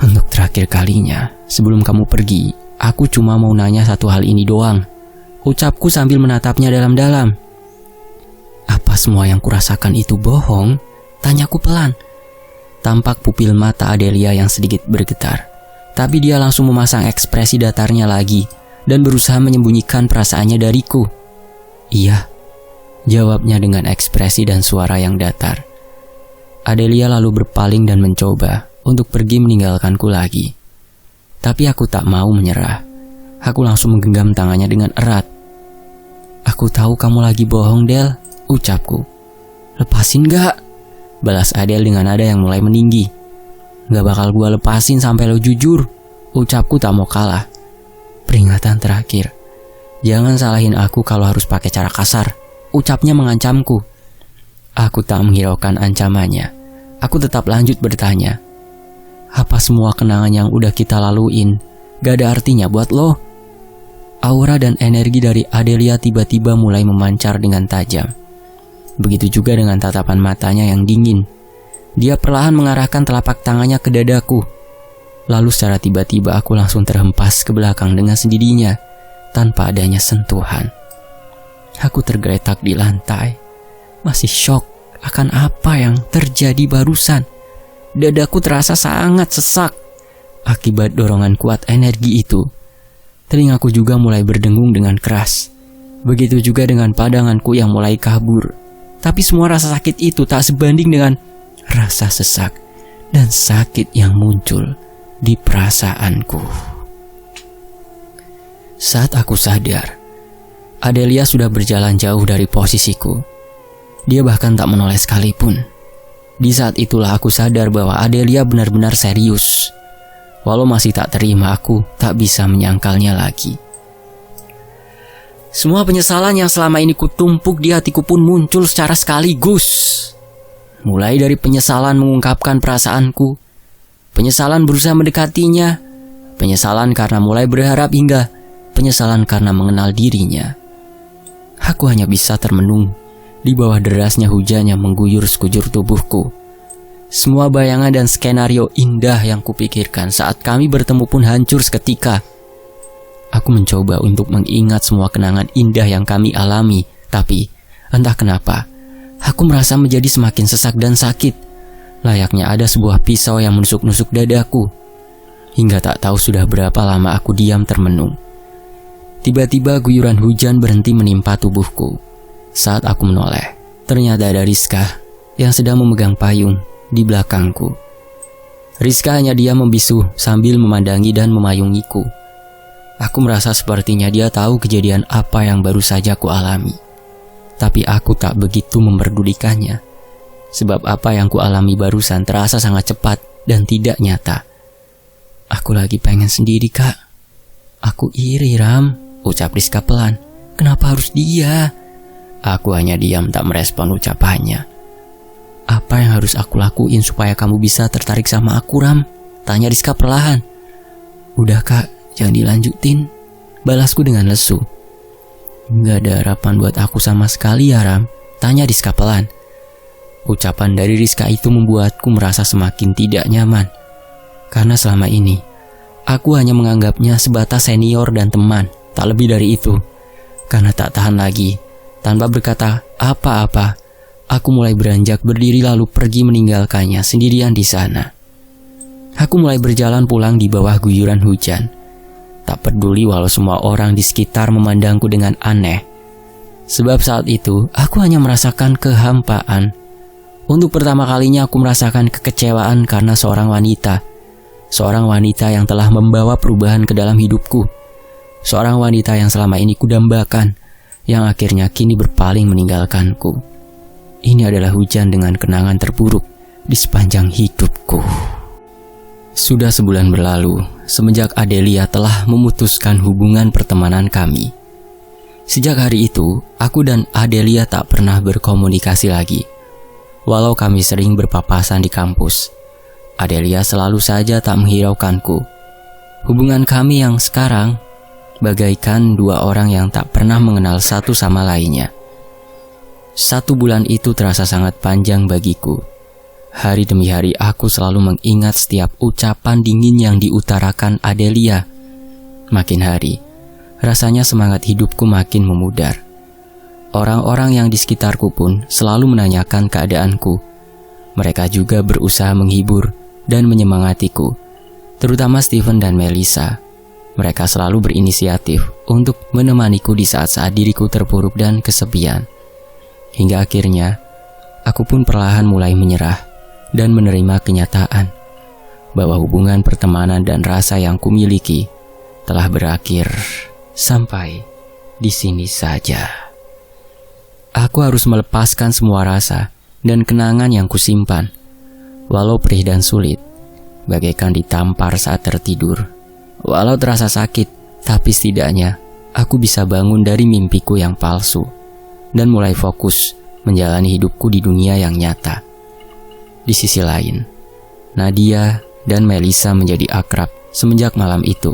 "Untuk terakhir kalinya, sebelum kamu pergi, aku cuma mau nanya satu hal ini doang," ucapku sambil menatapnya dalam-dalam. "Apa semua yang kurasakan itu bohong?" tanyaku pelan. Tampak pupil mata Adelia yang sedikit bergetar, tapi dia langsung memasang ekspresi datarnya lagi dan berusaha menyembunyikan perasaannya dariku. "Iya," jawabnya dengan ekspresi dan suara yang datar. Adelia lalu berpaling dan mencoba untuk pergi meninggalkanku lagi. Tapi aku tak mau menyerah. Aku langsung menggenggam tangannya dengan erat. "Aku tahu kamu lagi bohong, Del," ucapku. "Lepasin gak?" balas Adel dengan nada yang mulai meninggi. "Gak bakal gua lepasin sampai lo jujur," ucapku tak mau kalah. "Peringatan terakhir, jangan salahin aku kalau harus pakai cara kasar," ucapnya mengancamku. Aku tak menghiraukan ancamannya. Aku tetap lanjut bertanya, "Apa semua kenangan yang udah kita laluin gak ada artinya buat lo?" Aura dan energi dari Adelia tiba-tiba mulai memancar dengan tajam. Begitu juga dengan tatapan matanya yang dingin. Dia perlahan mengarahkan telapak tangannya ke dadaku. Lalu secara tiba-tiba aku langsung terhempas ke belakang dengan sendirinya, tanpa adanya sentuhan. Aku tergeletak di lantai, masih syok akan apa yang terjadi barusan. Dadaku terasa sangat sesak akibat dorongan kuat energi itu. Telingaku juga mulai berdengung dengan keras. Begitu juga dengan pandanganku yang mulai kabur. Tapi semua rasa sakit itu tak sebanding dengan rasa sesak dan sakit yang muncul di perasaanku. Saat aku sadar, Adelia sudah berjalan jauh dari posisiku. Dia bahkan tak menoleh sekalipun. Di saat itulah aku sadar bahwa Adelia benar-benar serius. Walau masih tak terima, aku tak bisa menyangkalnya lagi. Semua penyesalan yang selama ini kutumpuk di hatiku pun muncul secara sekaligus. Mulai dari penyesalan mengungkapkan perasaanku, penyesalan berusaha mendekatinya, penyesalan karena mulai berharap hingga penyesalan karena mengenal dirinya. Aku hanya bisa termenung di bawah derasnya hujan yang mengguyur sekujur tubuhku. Semua bayangan dan skenario indah yang kupikirkan saat kami bertemu pun hancur seketika. Aku mencoba untuk mengingat semua kenangan indah yang kami alami, tapi entah kenapa, aku merasa menjadi semakin sesak dan sakit, layaknya ada sebuah pisau yang menusuk-nusuk dadaku. Hingga tak tahu sudah berapa lama aku diam termenung. Tiba-tiba guyuran hujan berhenti menimpa tubuhku. Saat aku menoleh, ternyata ada Rizka yang sedang memegang payung di belakangku. Rizka hanya diam membisu sambil memandangi dan memayungiku. Aku merasa sepertinya dia tahu kejadian apa yang baru saja ku alami. Tapi aku tak begitu memperdulikannya. Sebab apa yang ku alami barusan terasa sangat cepat dan tidak nyata. Aku lagi pengen sendiri, Kak. Aku iri, Ram, ucap Rizka pelan. Kenapa harus dia? Aku hanya diam tak merespon ucapannya. Apa yang harus aku lakuin supaya kamu bisa tertarik sama aku, Ram? Tanya Rizka perlahan. Udah, Kak, jangan dilanjutin, balasku dengan lesu. Gak ada harapan buat aku sama sekali ya, Ram? Tanya Rizka pelan. Ucapan dari Rizka itu membuatku merasa semakin tidak nyaman. Karena selama ini, aku hanya menganggapnya sebatas senior dan teman, tak lebih dari itu. Karena tak tahan lagi, tanpa berkata apa-apa, aku mulai beranjak berdiri lalu pergi meninggalkannya sendirian di sana. Aku mulai berjalan pulang di bawah guyuran hujan. Tak peduli walau semua orang di sekitar memandangku dengan aneh. Sebab saat itu, aku hanya merasakan kehampaan. Untuk pertama kalinya aku merasakan kekecewaan karena seorang wanita. Seorang wanita yang telah membawa perubahan ke dalam hidupku. Seorang wanita yang selama ini kudambakan, yang akhirnya kini berpaling meninggalkanku. Ini adalah hujan dengan kenangan terburuk di sepanjang hidupku. Sudah sebulan berlalu semenjak Adelia telah memutuskan hubungan pertemanan kami. Sejak hari itu, aku dan Adelia tak pernah berkomunikasi lagi. Walau kami sering berpapasan di kampus, Adelia selalu saja tak menghiraukanku. Hubungan kami yang sekarang bagaikan dua orang yang tak pernah mengenal satu sama lainnya. 1 bulan itu terasa sangat panjang bagiku. Hari demi hari aku selalu mengingat setiap ucapan dingin yang diutarakan Adelia. Makin hari, rasanya semangat hidupku makin memudar. Orang-orang yang di sekitarku pun selalu menanyakan keadaanku. Mereka juga berusaha menghibur dan menyemangatiku, terutama Steven dan Melissa. Mereka selalu berinisiatif untuk menemaniku di saat-saat diriku terpuruk dan kesepian. Hingga akhirnya, aku pun perlahan mulai menyerah dan menerima kenyataan bahwa hubungan pertemanan dan rasa yang kumiliki telah berakhir sampai di sini saja. Aku harus melepaskan semua rasa dan kenangan yang kusimpan, walau perih dan sulit, bagaikan ditampar saat tertidur. Walau terasa sakit, tapi setidaknya aku bisa bangun dari mimpiku yang palsu dan mulai fokus menjalani hidupku di dunia yang nyata. Di sisi lain, Nadia dan Melissa menjadi akrab semenjak malam itu.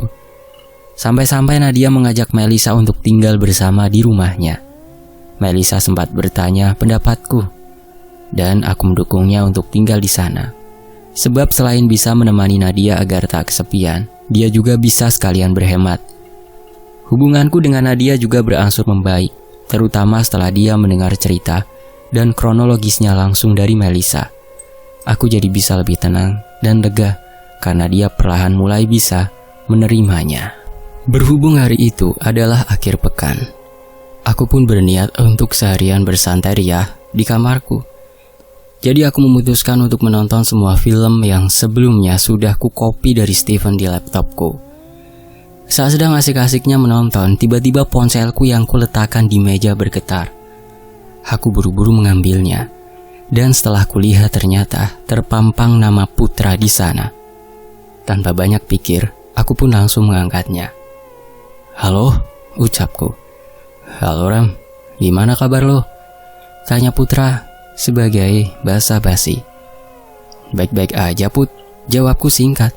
Sampai-sampai Nadia mengajak Melissa untuk tinggal bersama di rumahnya. Melissa sempat bertanya pendapatku, dan aku mendukungnya untuk tinggal di sana. Sebab selain bisa menemani Nadia agar tak kesepian, dia juga bisa sekalian berhemat. Hubunganku dengan Nadia juga berangsur membaik, terutama setelah dia mendengar cerita dan kronologisnya langsung dari Melissa. Aku jadi bisa lebih tenang dan lega karena dia perlahan mulai bisa menerimanya. Berhubung hari itu adalah akhir pekan, aku pun berniat untuk seharian bersantai ria di kamarku. Jadi aku memutuskan untuk menonton semua film yang sebelumnya sudah ku copy dari Steven di laptopku. Saat sedang asik-asiknya menonton, tiba-tiba ponselku yang kuletakkan di meja bergetar. Aku buru-buru mengambilnya, dan setelah kulihat ternyata terpampang nama Putra di sana. Tanpa banyak pikir, aku pun langsung mengangkatnya. "Halo," ucapku. "Halo Ram, gimana kabar lo?" Tanya Putra sebagai basa-basi. Baik-baik aja Put, jawabku singkat.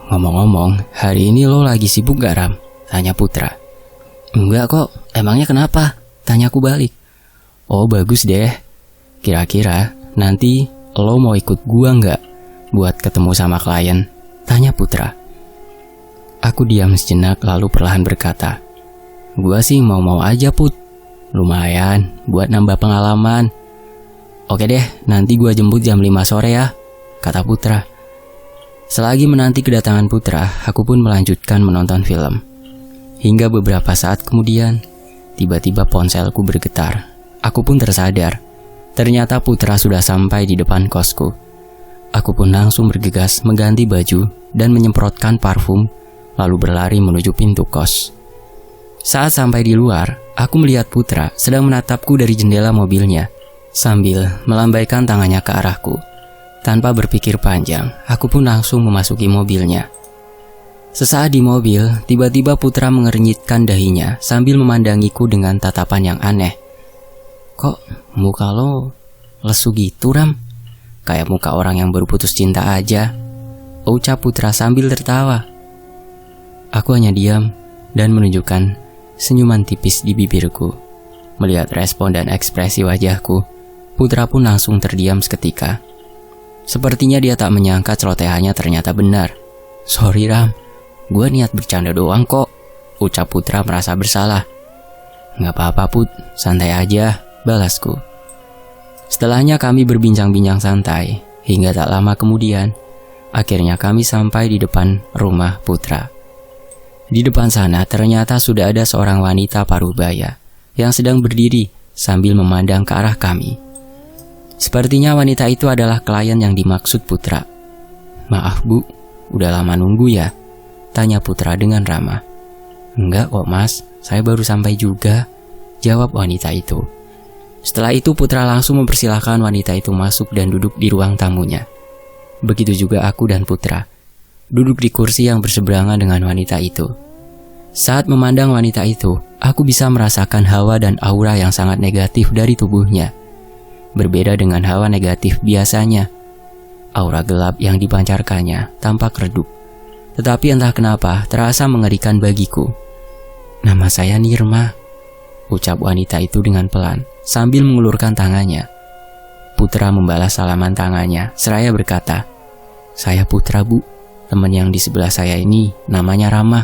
Ngomong-ngomong, hari ini lo lagi sibuk gak Ram? Tanya Putra. Enggak kok, emangnya kenapa? Tanyaku balik. Oh bagus deh, kira-kira nanti lo mau ikut gua nggak buat ketemu sama klien? Tanya Putra. Aku diam sejenak lalu perlahan berkata, gua sih mau-mau aja Put. Lumayan buat nambah pengalaman. Oke deh, nanti gua jemput jam 5 sore ya, kata Putra. Selagi menanti kedatangan Putra, aku pun melanjutkan menonton film. Hingga beberapa saat kemudian, tiba-tiba ponselku bergetar. Aku pun tersadar. Ternyata Putra sudah sampai di depan kosku. Aku pun langsung bergegas mengganti baju dan menyemprotkan parfum, lalu berlari menuju pintu kos. Saat sampai di luar, aku melihat Putra sedang menatapku dari jendela mobilnya, sambil melambaikan tangannya ke arahku. Tanpa berpikir panjang, aku pun langsung memasuki mobilnya. Sesaat di mobil, tiba-tiba Putra mengernyitkan dahinya sambil memandangiku dengan tatapan yang aneh. Kok muka lo lesu gitu Ram? Kayak muka orang yang baru putus cinta aja, ucap Putra sambil tertawa. Aku hanya diam dan menunjukkan senyuman tipis di bibirku. Melihat respon dan ekspresi wajahku, Putra pun langsung terdiam seketika. Sepertinya dia tak menyangka celotehannya ternyata benar. Sorry Ram, gue niat bercanda doang kok, ucap Putra merasa bersalah. Gak apa-apa Put, santai aja, balasku. Setelahnya kami berbincang-bincang santai, hingga tak lama kemudian, akhirnya kami sampai di depan rumah Putra. Di depan sana ternyata sudah ada seorang wanita parubaya yang sedang berdiri sambil memandang ke arah kami. Sepertinya wanita itu adalah klien yang dimaksud Putra. Maaf Bu, udah lama nunggu ya? Tanya Putra dengan ramah. Enggak kok Mas, saya baru sampai juga, jawab wanita itu. Setelah itu Putra langsung mempersilahkan wanita itu masuk dan duduk di ruang tamunya. Begitu juga aku dan Putra, duduk di kursi yang berseberangan dengan wanita itu. Saat memandang wanita itu, aku bisa merasakan hawa dan aura yang sangat negatif dari tubuhnya. Berbeda dengan hawa negatif biasanya, aura gelap yang dipancarkannya tampak redup. Tetapi entah kenapa terasa mengerikan bagiku. Nama saya Nirma, ucap wanita itu dengan pelan sambil mengulurkan tangannya. Putra membalas salaman tangannya seraya berkata, saya Putra Bu, teman yang di sebelah saya ini namanya Rama.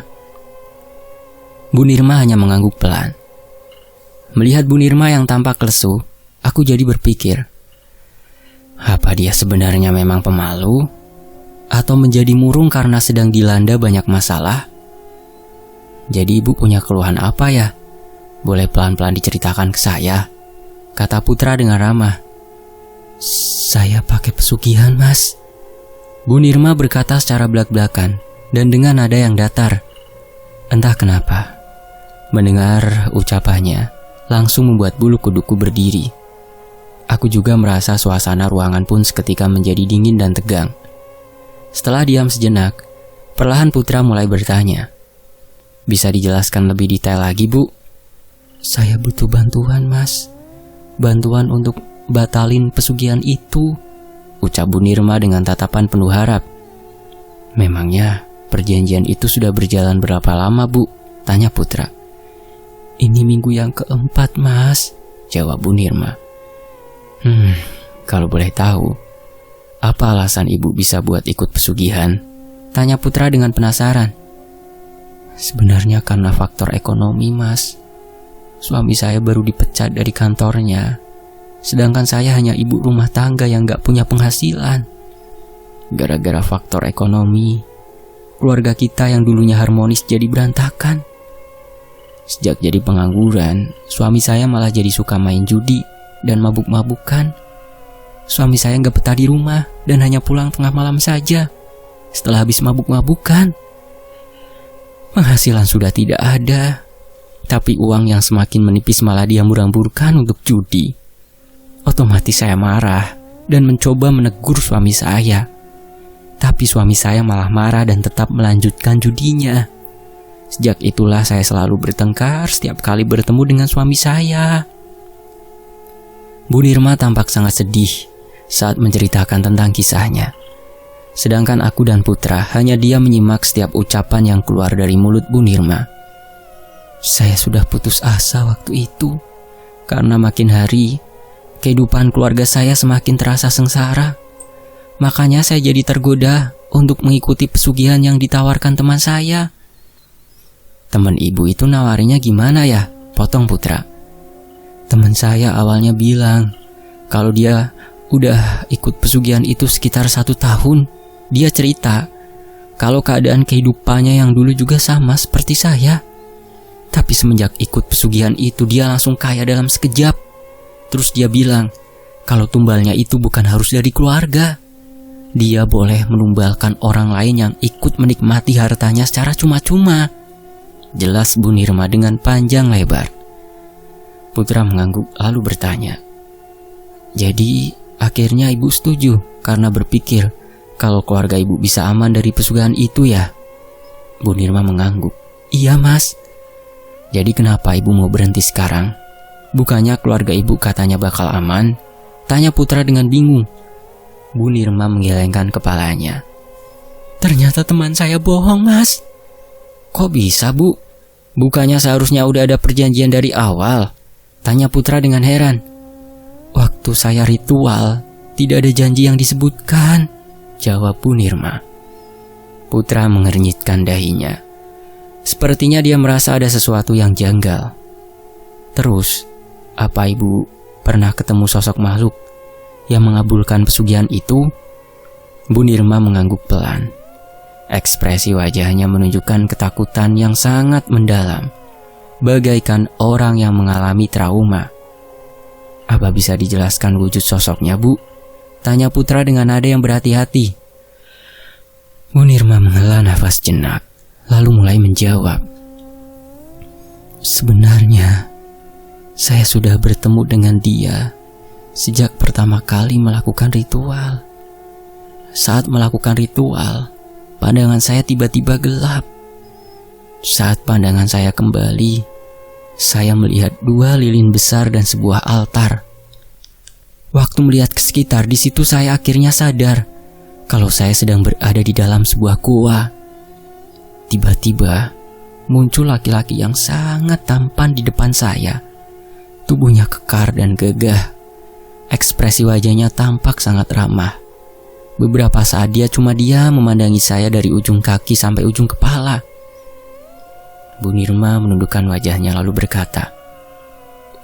Bu Nirma hanya mengangguk pelan. Melihat Bu Nirma yang tampak lesu, aku jadi berpikir, apa dia sebenarnya memang pemalu? Atau menjadi murung karena sedang dilanda banyak masalah? Jadi ibu punya keluhan apa ya? Boleh pelan-pelan diceritakan ke saya, kata Putra dengan ramah. Saya pakai pesugihan Mas, Bu Nirma berkata secara belak-belakan dan dengan nada yang datar. Entah kenapa, mendengar ucapannya langsung membuat bulu kuduku berdiri. Aku juga merasa suasana ruangan pun seketika menjadi dingin dan tegang. Setelah diam sejenak, perlahan Putra mulai bertanya. Bisa dijelaskan lebih detail lagi Bu? Saya butuh bantuan Mas, bantuan untuk batalin pesugihan itu, ucap Bu Nirma dengan tatapan penuh harap. Memangnya perjanjian itu sudah berjalan berapa lama Bu? Tanya Putra. Ini minggu yang keempat Mas, jawab Bu Nirma. Kalau boleh tahu, apa alasan ibu bisa buat ikut pesugihan? Tanya Putra dengan penasaran. Sebenarnya karena faktor ekonomi Mas. Suami saya baru dipecat dari kantornya, sedangkan saya hanya ibu rumah tangga yang gak punya penghasilan. Gara-gara faktor ekonomi, keluarga kita yang dulunya harmonis jadi berantakan. Sejak jadi pengangguran, suami saya malah jadi suka main judi dan mabuk-mabukan. Suami saya gak betah di rumah dan hanya pulang tengah malam saja setelah habis mabuk-mabukan. Penghasilan sudah tidak ada, tapi uang yang semakin menipis malah dia hambur-hamburkan untuk judi. Otomatis saya marah dan mencoba menegur suami saya. Tapi suami saya malah marah dan tetap melanjutkan judinya. Sejak itulah saya selalu bertengkar setiap kali bertemu dengan suami saya. Bu Nirma tampak sangat sedih saat menceritakan tentang kisahnya. Sedangkan aku dan Putra hanya diam menyimak setiap ucapan yang keluar dari mulut Bu Nirma. Saya sudah putus asa waktu itu, karena makin hari kehidupan keluarga saya semakin terasa sengsara. Makanya saya jadi tergoda untuk mengikuti pesugihan yang ditawarkan teman saya. Teman ibu itu nawarinya gimana ya? Potong Putra. Teman saya awalnya bilang kalau dia udah ikut pesugihan itu sekitar 1 tahun. Dia cerita kalau keadaan kehidupannya yang dulu juga sama seperti saya. Tapi semenjak ikut pesugihan itu dia langsung kaya dalam sekejap. Terus dia bilang kalau tumbalnya itu bukan harus dari keluarga. Dia boleh menumbalkan orang lain yang ikut menikmati hartanya secara cuma-cuma. Jelas Bu Nirma dengan panjang lebar. Putra mengangguk lalu bertanya, jadi akhirnya ibu setuju karena berpikir kalau keluarga ibu bisa aman dari pesugihan itu ya? Bu Nirma mengangguk. Iya mas. Jadi kenapa ibu mau berhenti sekarang? Bukannya keluarga ibu katanya bakal aman? Tanya Putra dengan bingung. Bu Nirma menggelengkan kepalanya. Ternyata teman saya bohong mas. Kok bisa bu? Bukannya seharusnya udah ada perjanjian dari awal? Tanya Putra dengan heran. Waktu saya ritual tidak ada janji yang disebutkan, jawab Bu Nirma. Putra mengernyitkan dahinya. Sepertinya dia merasa ada sesuatu yang janggal. Terus, apa ibu pernah ketemu sosok makhluk yang mengabulkan pesugihan itu? Bu Nirma mengangguk pelan. Ekspresi wajahnya menunjukkan ketakutan yang sangat mendalam, bagaikan orang yang mengalami trauma. Apa bisa dijelaskan wujud sosoknya, Bu? Tanya Putra dengan nada yang berhati-hati. Bu Nirma menghela nafas jenak, lalu mulai menjawab. Sebenarnya, saya sudah bertemu dengan dia sejak pertama kali melakukan ritual. Saat melakukan ritual, pandangan saya tiba-tiba gelap. Saat pandangan saya kembali, saya melihat 2 lilin besar dan sebuah altar. Waktu melihat ke sekitar, di situ saya akhirnya sadar kalau saya sedang berada di dalam sebuah gua. Tiba-tiba muncul laki-laki yang sangat tampan di depan saya. Tubuhnya kekar dan gagah. Ekspresi wajahnya tampak sangat ramah. Beberapa saat dia cuma diam memandangi saya dari ujung kaki sampai ujung kepala. Bu Nirma menundukkan wajahnya lalu berkata,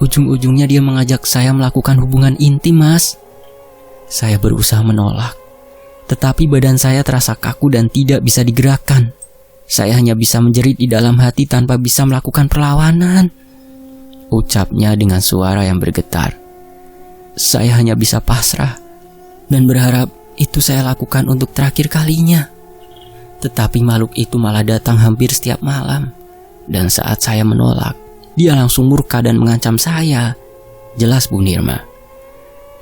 ujung-ujungnya dia mengajak saya melakukan hubungan intim, mas. Saya berusaha menolak, tetapi badan saya terasa kaku dan tidak bisa digerakkan. Saya hanya bisa menjerit di dalam hati tanpa bisa melakukan perlawanan. Ucapnya dengan suara yang bergetar. Saya hanya bisa pasrah dan berharap itu saya lakukan untuk terakhir kalinya. Tetapi makhluk itu malah datang hampir setiap malam. Dan saat saya menolak, dia langsung murka dan mengancam saya. Jelas Bu Nirma.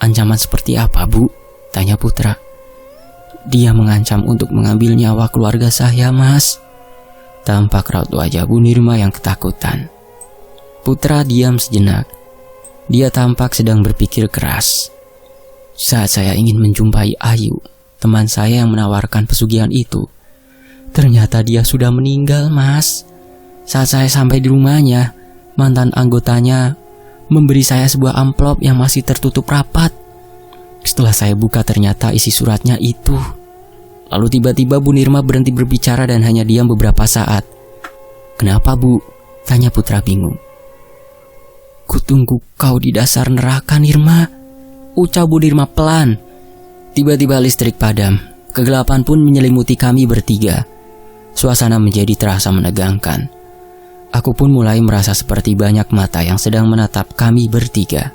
Ancaman seperti apa, Bu? Tanya Putra. Dia mengancam untuk mengambil nyawa keluarga saya, mas. Tampak raut wajah Bu Nirma yang ketakutan. Putra diam sejenak. Dia tampak sedang berpikir keras. Saat saya ingin menjumpai Ayu, teman saya yang menawarkan pesugihan itu, ternyata dia sudah meninggal, mas. Saat saya sampai di rumahnya, mantan anggotanya memberi saya sebuah amplop yang masih tertutup rapat. Setelah saya buka, ternyata isi suratnya itu. Lalu tiba-tiba Bu Nirma berhenti berbicara dan hanya diam beberapa saat. Kenapa, Bu? Tanya Putra bingung. Kutunggu kau di dasar neraka, Nirma, ucap Bu Nirma pelan. Tiba-tiba listrik padam. Kegelapan pun menyelimuti kami bertiga. Suasana menjadi terasa menegangkan. Aku pun mulai merasa seperti banyak mata yang sedang menatap kami bertiga.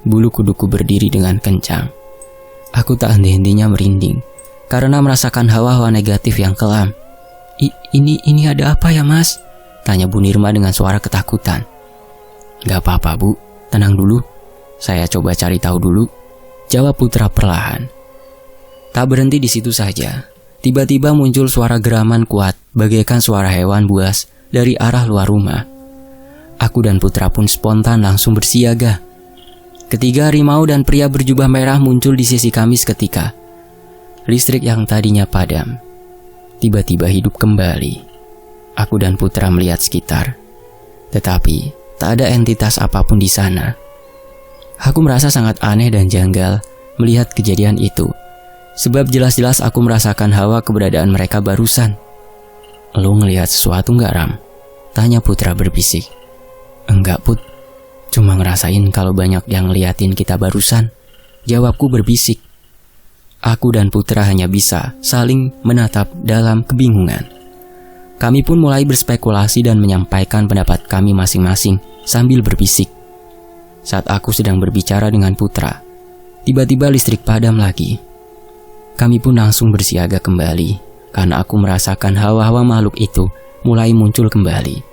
Bulu kuduku berdiri dengan kencang. Aku tak henti-hentinya merinding karena merasakan hawa-hawa negatif yang kelam. Ini ada apa ya, mas? Tanya Bu Nirma dengan suara ketakutan. Gak apa-apa, Bu, tenang dulu. Saya coba cari tahu dulu, jawab Putra perlahan. Tak berhenti di situ saja. Tiba-tiba muncul suara geraman kuat bagaikan suara hewan buas dari arah luar rumah. Aku dan Putra pun spontan langsung bersiaga. Ketiga harimau dan pria berjubah merah muncul di sisi kami seketika. Listrik yang tadinya padam tiba-tiba hidup kembali. Aku dan Putra melihat sekitar, tetapi tak ada entitas apapun di sana. Aku merasa sangat aneh dan janggal melihat kejadian itu, sebab jelas-jelas aku merasakan hawa keberadaan mereka barusan. "Lo ngelihat sesuatu nggak, Ram?" tanya Putra berbisik. "Enggak, Put. Cuma ngerasain kalau banyak yang ngeliatin kita barusan," jawabku berbisik. Aku dan Putra hanya bisa saling menatap dalam kebingungan. Kami pun mulai berspekulasi dan menyampaikan pendapat kami masing-masing sambil berbisik. Saat aku sedang berbicara dengan Putra, tiba-tiba listrik padam lagi. Kami pun langsung bersiaga kembali karena aku merasakan hawa-hawa makhluk itu mulai muncul kembali.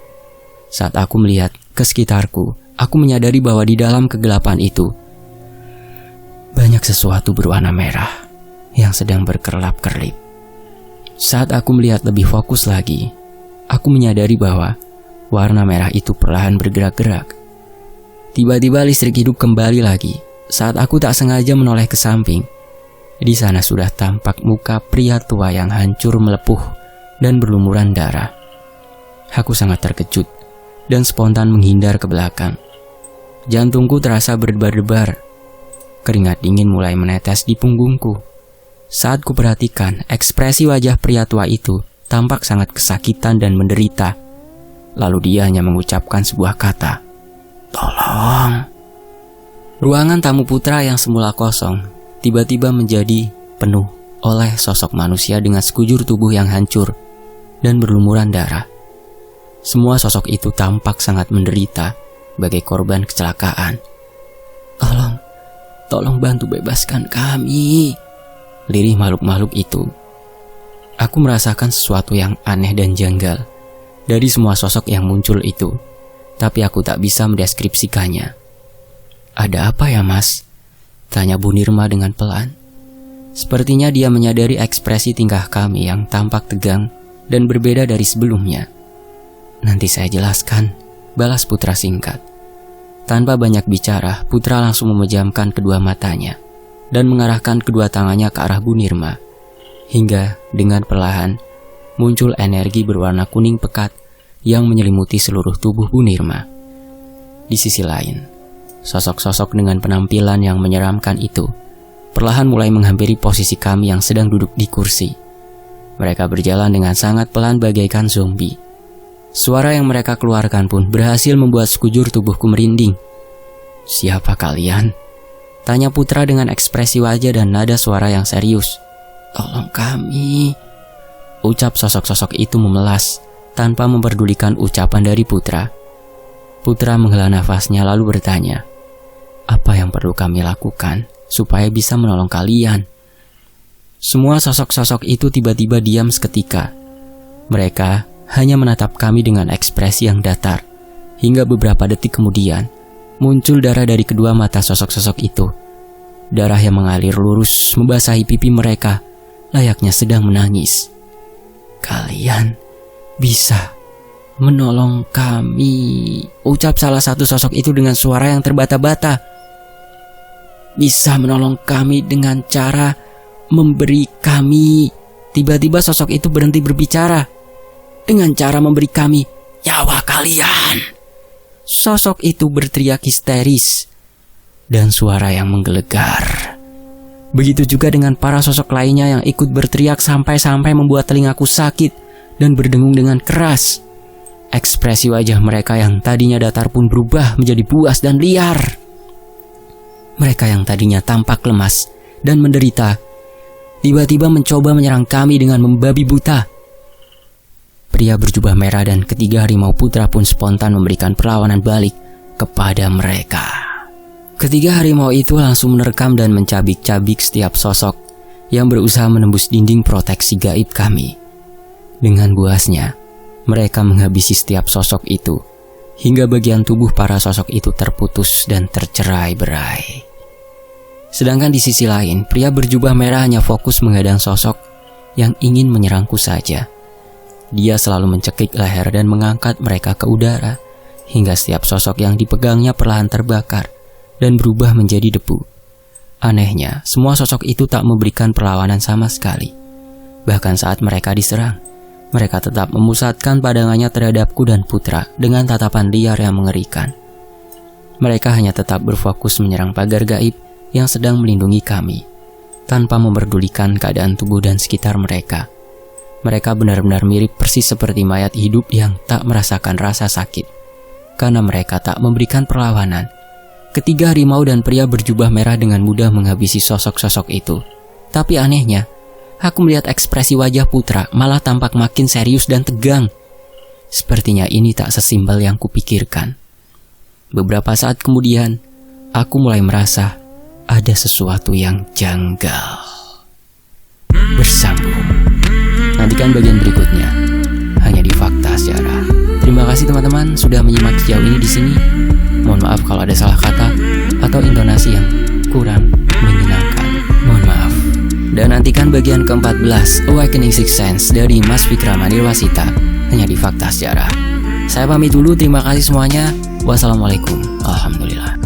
Saat aku melihat ke sekitarku, aku menyadari bahwa di dalam kegelapan itu banyak sesuatu berwarna merah yang sedang berkerlap-kerlip. Saat aku melihat lebih fokus lagi, aku menyadari bahwa warna merah itu perlahan bergerak-gerak. Tiba-tiba listrik hidup kembali lagi saat aku tak sengaja menoleh ke samping. Di sana sudah tampak muka pria tua yang hancur melepuh dan berlumuran darah. Aku sangat terkejut dan spontan menghindar ke belakang. Jantungku terasa berdebar-debar. Keringat dingin mulai menetes di punggungku. Saat kuperhatikan, ekspresi wajah pria tua itu tampak sangat kesakitan dan menderita. Lalu dia hanya mengucapkan sebuah kata, "Tolong." Ruangan tamu Putra yang semula kosong tiba-tiba menjadi penuh oleh sosok manusia dengan sekujur tubuh yang hancur dan berlumuran darah. Semua sosok itu tampak sangat menderita bagai korban kecelakaan. Tolong bantu bebaskan kami," lirih makhluk-makhluk itu. Aku merasakan sesuatu yang aneh dan janggal dari semua sosok yang muncul itu, tapi aku tak bisa mendeskripsikannya. "Ada apa ya, Mas?" tanya Bu Nirma dengan pelan. Sepertinya dia menyadari ekspresi tingkah kami yang tampak tegang dan berbeda dari sebelumnya. "Nanti saya jelaskan," balas Putra singkat. Tanpa banyak bicara, Putra langsung memejamkan kedua matanya dan mengarahkan kedua tangannya ke arah Bu Nirma. Hingga dengan perlahan muncul energi berwarna kuning pekat yang menyelimuti seluruh tubuh Bu Nirma. Di sisi lain, sosok-sosok dengan penampilan yang menyeramkan itu perlahan mulai menghampiri posisi kami yang sedang duduk di kursi. Mereka berjalan dengan sangat pelan bagaikan zombie. Suara yang mereka keluarkan pun berhasil membuat sekujur tubuhku merinding. "Siapa kalian?" tanya Putra dengan ekspresi wajah dan nada suara yang serius. "Tolong kami," ucap sosok-sosok itu memelas tanpa memperdulikan ucapan dari Putra. Putra menghela nafasnya lalu bertanya, "Apa yang perlu kami lakukan supaya bisa menolong kalian?" Semua sosok-sosok itu tiba-tiba diam seketika. Mereka hanya menatap kami dengan ekspresi yang datar. Hingga beberapa detik kemudian, muncul darah dari kedua mata sosok-sosok itu. Darah yang mengalir lurus membasahi pipi mereka, layaknya sedang menangis. "Kalian bisa menolong kami," ucap salah satu sosok itu dengan suara yang terbata-bata. "Bisa menolong kami dengan cara memberi kami..." Tiba-tiba sosok itu berhenti berbicara. "Dengan cara memberi kami nyawa kalian," sosok itu berteriak histeris dan suara yang menggelegar. Begitu juga dengan para sosok lainnya yang ikut berteriak sampai-sampai membuat telingaku sakit dan berdengung dengan keras. Ekspresi wajah mereka yang tadinya datar pun berubah menjadi buas dan liar. Mereka yang tadinya tampak lemas dan menderita tiba-tiba mencoba menyerang kami dengan membabi buta. Pria berjubah merah dan ketiga harimau Putra pun spontan memberikan perlawanan balik kepada mereka. Ketiga harimau itu langsung menerkam dan mencabik-cabik setiap sosok yang berusaha menembus dinding proteksi gaib kami. Dengan buasnya, mereka menghabisi setiap sosok itu, hingga bagian tubuh para sosok itu terputus dan tercerai-berai. Sedangkan di sisi lain, pria berjubah merah hanya fokus menghadang sosok yang ingin menyerangku saja. Dia selalu mencekik leher dan mengangkat mereka ke udara, hingga setiap sosok yang dipegangnya perlahan terbakar dan berubah menjadi debu. Anehnya, semua sosok itu tak memberikan perlawanan sama sekali. Bahkan saat mereka diserang, mereka tetap memusatkan pandangannya terhadapku dan Putra dengan tatapan liar yang mengerikan. Mereka hanya tetap berfokus menyerang pagar gaib yang sedang melindungi kami, tanpa memperdulikan keadaan tubuh dan sekitar mereka. Mereka benar-benar mirip persis seperti mayat hidup yang tak merasakan rasa sakit, karena mereka tak memberikan perlawanan. Ketiga harimau dan pria berjubah merah dengan mudah menghabisi sosok-sosok itu. Tapi anehnya, aku melihat ekspresi wajah Putra malah tampak makin serius dan tegang. Sepertinya ini tak sesimpel yang kupikirkan. Beberapa saat kemudian, aku mulai merasa ada sesuatu yang janggal. Bersambung. Nantikan bagian berikutnya hanya di Fakta Sejarah. Terima kasih teman-teman sudah menyimak sejauh ini di sini. Mohon maaf kalau ada salah kata atau intonasi yang kurang menyenangkan. Mohon maaf. Dan nantikan bagian ke-14 Awakening Sixth Sense dari Mas Vikrama Nirwasita hanya di Fakta Sejarah. Saya pamit dulu, terima kasih semuanya. Wassalamualaikum. Alhamdulillah.